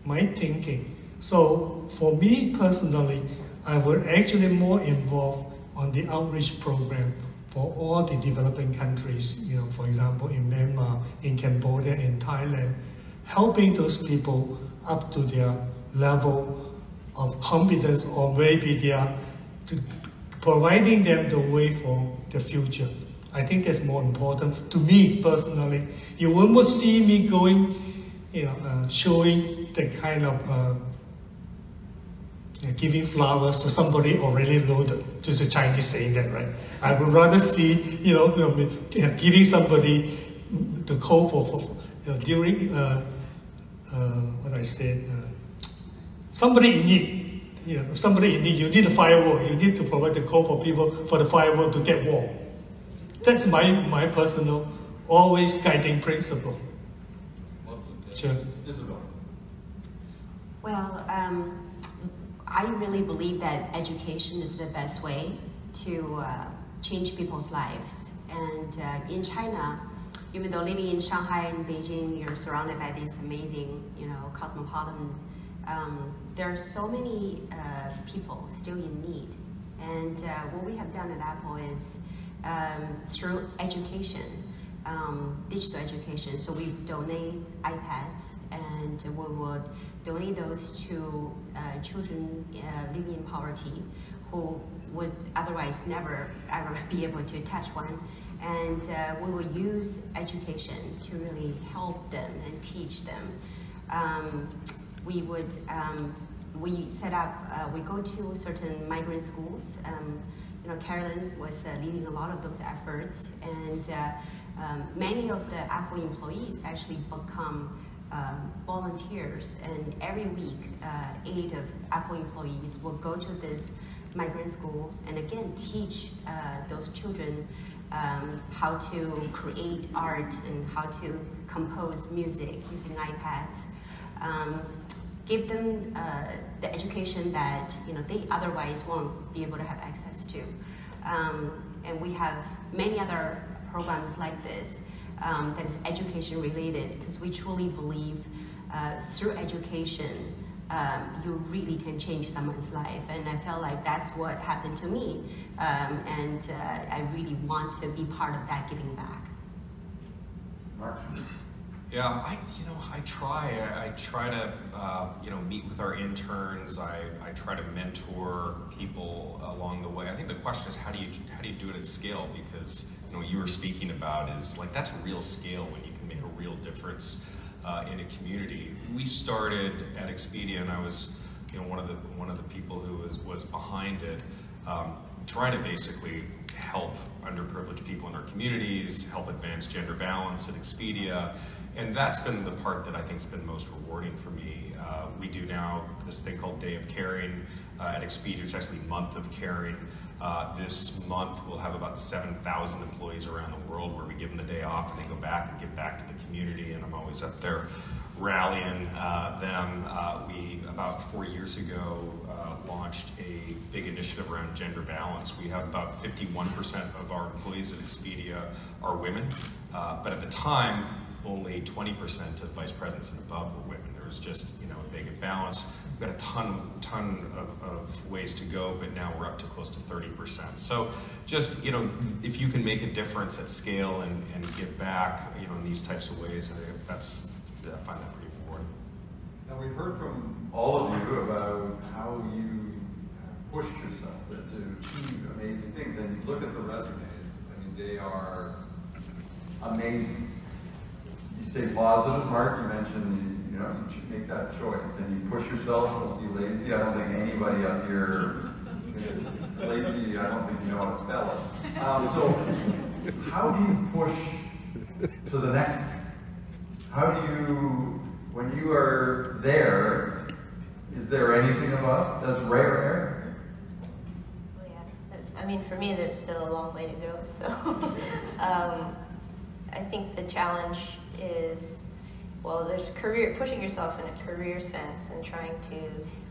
my thinking. So for me personally, I was actually more involved on the outreach program for all the developing countries. You know, for example, in Myanmar, in Cambodia, in Thailand, helping those people up to their level of competence, or maybe providing them the way for the future. I think that's more important to me personally. You won't see me going, you know, showing the kind of giving flowers to somebody already loaded. Just a Chinese saying that, right? I would rather see, you know, giving somebody the code for during what I said, somebody in need. You know, somebody in need. You need a firewall. You need to provide the code for people for the firewall to get warm. That's my personal, always guiding principle. Sure. Isabel. Well, I really believe that education is the best way to change people's lives. And in China, even though living in Shanghai and Beijing, you're surrounded by this amazing, you know, cosmopolitan. There are so many people still in need. And what we have done at Apple is through education, digital education. So we donate iPads, and we would donate those to children living in poverty who would otherwise never ever be able to touch one. And we will use education to really help them and teach them. We set up, we go to certain migrant schools. You know, Carolyn was leading a lot of those efforts, and many of the Apple employees actually become volunteers, and every week 8 of Apple employees will go to this migrant school and again teach those children how to create art and how to compose music using iPads. Give them the education that, you know, they otherwise won't be able to have access to. And we have many other programs like this that is education related, because we truly believe through education you really can change someone's life. And I felt like that's what happened to me. I really want to be part of that giving back. Mark? Yeah, I try to meet with our interns. I try to mentor people along the way. I think the question is how do you do it at scale? Because what you were speaking about is like that's real scale when you can make a real difference in a community. We started at Expedia, and I was one of the people who was behind it, trying to basically help underprivileged people in our communities, help advance gender balance at Expedia. And that's been the part that I think has been most rewarding for me. We do now this thing called Day of Caring at Expedia, which is actually Month of Caring. This month we'll have about 7,000 employees around the world where we give them the day off and they go back and give back to the community, and I'm always up there rallying them. We, about 4 years ago, launched a big initiative around gender balance. We have about 51% of our employees at Expedia are women, but at the time, only 20% of vice presidents and above were women. There was just a big imbalance. We've got a ton of ways to go, but now we're up to close to 30%. So just if you can make a difference at scale and give back in these types of ways, I find that pretty rewarding. Now we've heard from all of you about how you pushed yourself to achieve amazing things, and you look at the resumes. I mean, they are amazing. You stay positive, Mark. You mentioned you should make that choice, and you push yourself. Don't be lazy. I don't think anybody up here is lazy. I don't think you know how to spell it. So, how do you push to the next thing? How do you, when you are there, is there anything about that's rare? Well, yeah. I mean, for me, there's still a long way to go. So, I think the challenge is, well, there's pushing yourself in a career sense and trying to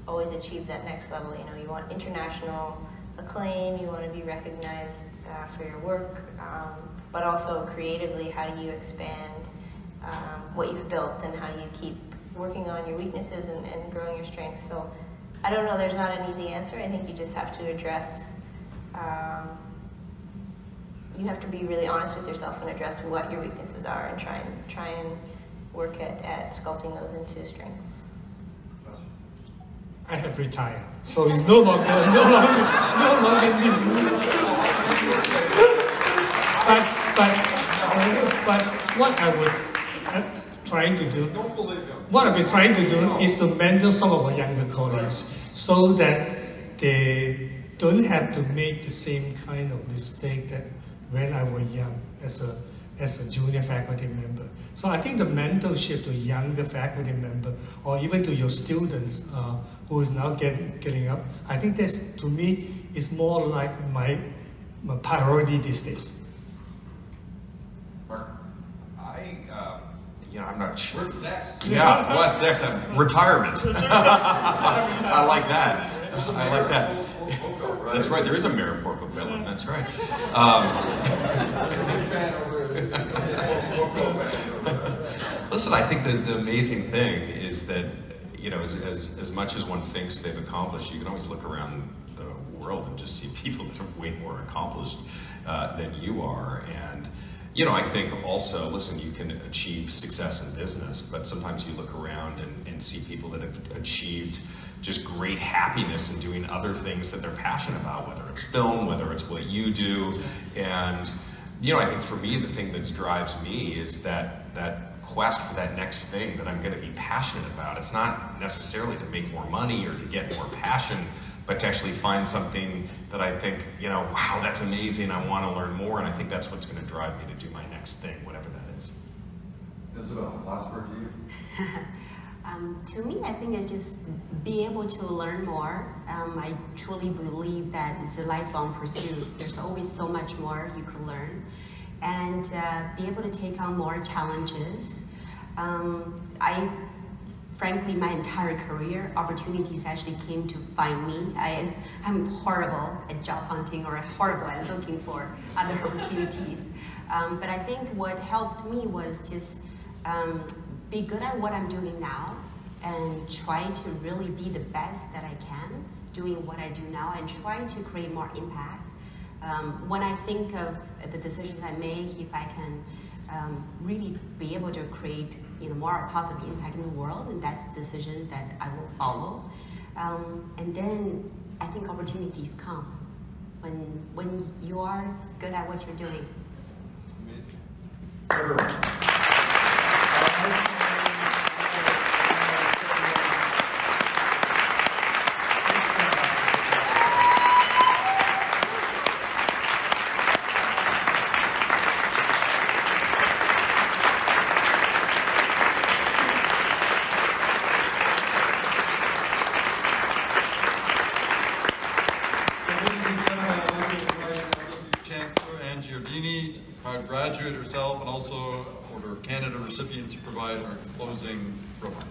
always achieve that next level. You want international acclaim, you want to be recognized for your work, but also creatively, how do you expand what you've built, and how do you keep working on your weaknesses and growing your strengths? So I don't know, there's not an easy answer. I think you just have to address, you have to be really honest with yourself and address what your weaknesses are and try and work at sculpting those into strengths. I have retired, so it's no longer me. But what I would trying to do, what I've been trying to do is to mentor some of our younger colleagues so that they don't have to make the same kind of mistake that when I was young as a junior faculty member. So I think the mentorship to younger faculty member, or even to your students who is now getting up, I think that's, to me, is more like my priority these days. Mark? I'm not sure. What's next? Yeah, what's next? Retirement. I like that. I like that. That's right, there is a mayor of Port Coquitlam, that's right. Listen, I think the amazing thing is that, as much as one thinks they've accomplished, you can always look around the world and just see people that are way more accomplished than you are. And I think also, listen, you can achieve success in business, but sometimes you look around and see people that have achieved just great happiness in doing other things that they're passionate about, whether it's film, whether it's what you do. And, I think for me, the thing that drives me is that quest for that next thing that I'm going to be passionate about. It's not necessarily to make more money or to get more passion, but to actually find something that I think, wow, that's amazing, I want to learn more, and I think that's what's going to drive me to do my next thing, whatever that is. Isabel, last word to you. To me, I think it's just be able to learn more. I truly believe that it's a lifelong pursuit. There's always so much more you can learn, and be able to take on more challenges. Frankly, my entire career, opportunities actually came to find me. I'm horrible at job hunting, or horrible at looking for other opportunities. But I think what helped me was just be good at what I'm doing now, and try to really be the best that I can doing what I do now and try to create more impact. When I think of the decisions I make, if I can really be able to create more positive impact in the world, and that's the decision that I will follow. And then I think opportunities come when you are good at what you're doing. Amazing. Graduate herself and also Order of Canada recipient to provide our closing remarks.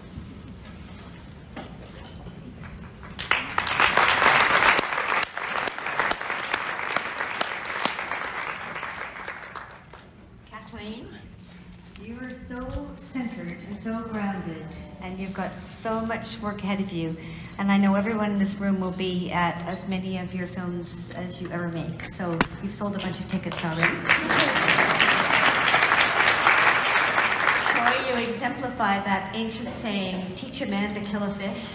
Kathleen, you are so centered and so grounded, and you've got so much work ahead of you. And I know everyone in this room will be at as many of your films as you ever make. So you've sold a bunch of tickets already. Troy, you exemplify that ancient saying, teach a man to kill a fish.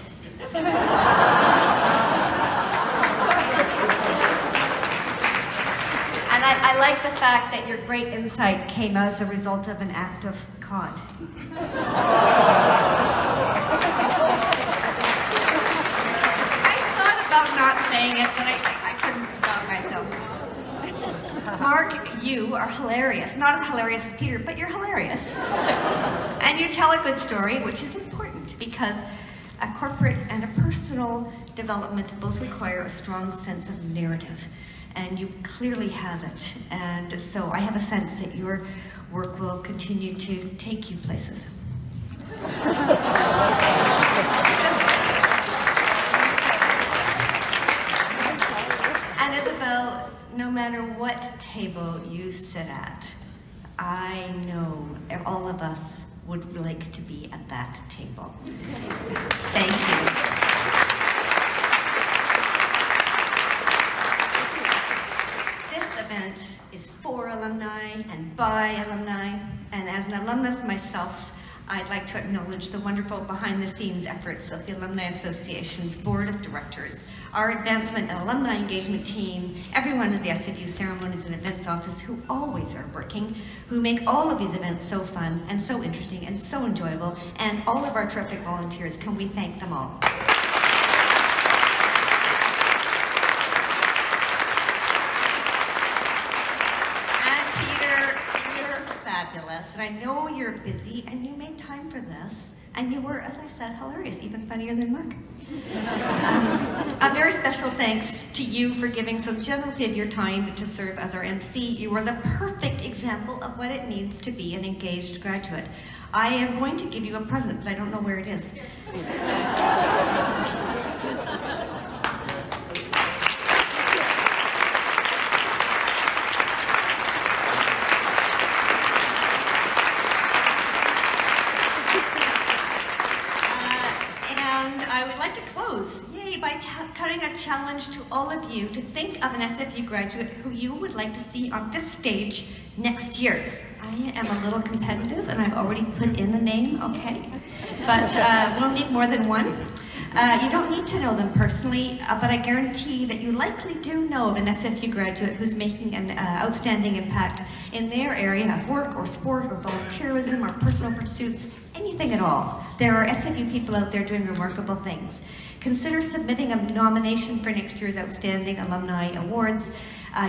And I like the fact that your great insight came as a result of an act of God. About not saying it, but I couldn't stop myself. Mark, you are hilarious. Not as hilarious as Peter, but you're hilarious. And you tell a good story, which is important because a corporate and a personal development both require a strong sense of narrative. And you clearly have it. And so I have a sense that your work will continue to take you places. And Isabel, no matter what table you sit at, I know all of us would like to be at that table. Thank you. This event is for alumni and by alumni, and as an alumnus myself, I'd like to acknowledge the wonderful behind-the-scenes efforts of the Alumni Association's Board of Directors, our Advancement and Alumni Engagement team, everyone in the SFU Ceremonies and Events Office who always are working, who make all of these events so fun and so interesting and so enjoyable, and all of our terrific volunteers. Can we thank them all? And I know you're busy, and you made time for this, and you were, as I said, hilarious, even funnier than Mark. A very special thanks to you for giving so generously of your time to serve as our MC. You are the perfect example of what it means to be an engaged graduate. I am going to give you a present, but I don't know where it is. Cutting a challenge to all of you to think of an SFU graduate who you would like to see on this stage next year. I am a little competitive and I've already put in a name, okay? But we'll need more than one. You don't need to know them personally, but I guarantee that you likely do know of an SFU graduate who's making an outstanding impact in their area of work or sport or volunteerism or personal pursuits, anything at all. There are SFU people out there doing remarkable things. Consider submitting a nomination for next year's Outstanding Alumni Awards.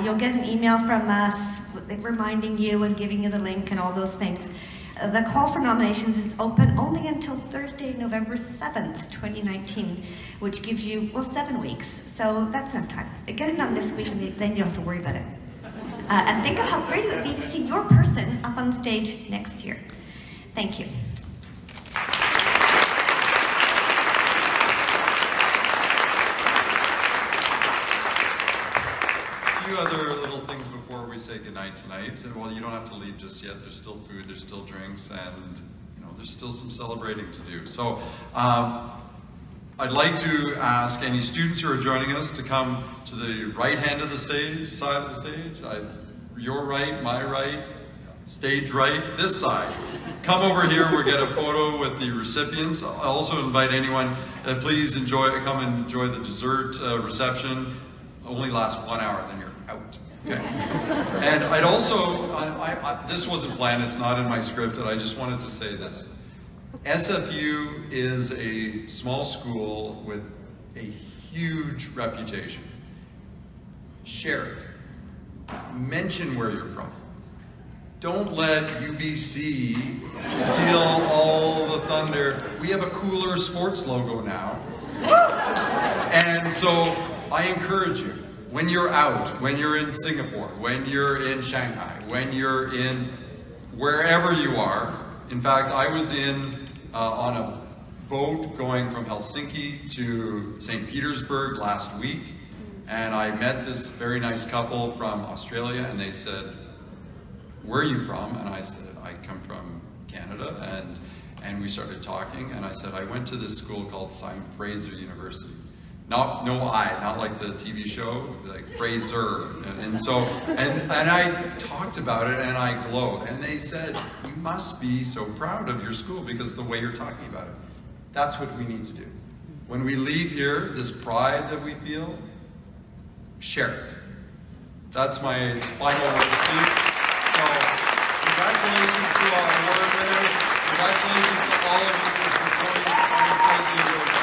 You'll get an email from us reminding you and giving you the link and all those things. The call for nominations is open only until Thursday, November 7th, 2019, which gives you, well, 7 weeks. So that's enough time. Get it done this week and then you don't have to worry about it. And think of how great it would be to see your person up on stage next year. Thank you. Other little things before we say goodnight tonight. And well, you don't have to leave just yet. There's still food, there's still drinks, and There's still some celebrating to do. So I'd like to ask any students who are joining us to come to the right hand of the stage, side of the stage. Your right, my right, stage right, this side. Come over here, we'll get a photo with the recipients. I also invite anyone, please come and enjoy the dessert reception. Only lasts 1 hour, then you're out. Okay. And I'd also, this wasn't planned, it's not in my script, but I just wanted to say this. SFU is a small school with a huge reputation. Share it. Mention where you're from. Don't let UBC steal all the thunder. We have a cooler sports logo now. And so I encourage you, when you're out, when you're in Singapore, when you're in Shanghai, when you're in wherever you are. In fact, I was on a boat going from Helsinki to St. Petersburg last week, and I met this very nice couple from Australia, and they said, "Where are you from?" And I said, "I come from Canada," and we started talking, and I said, "I went to this school called Simon Fraser University." Not like the TV show, like Fraser. And I talked about it and I glowed. And they said, "You must be so proud of your school because of the way you're talking about it." That's what we need to do. When we leave here, this pride that we feel, share it. That's my final word to you. So, congratulations to our award winners. Congratulations to all of you for supporting Simon Fraser University.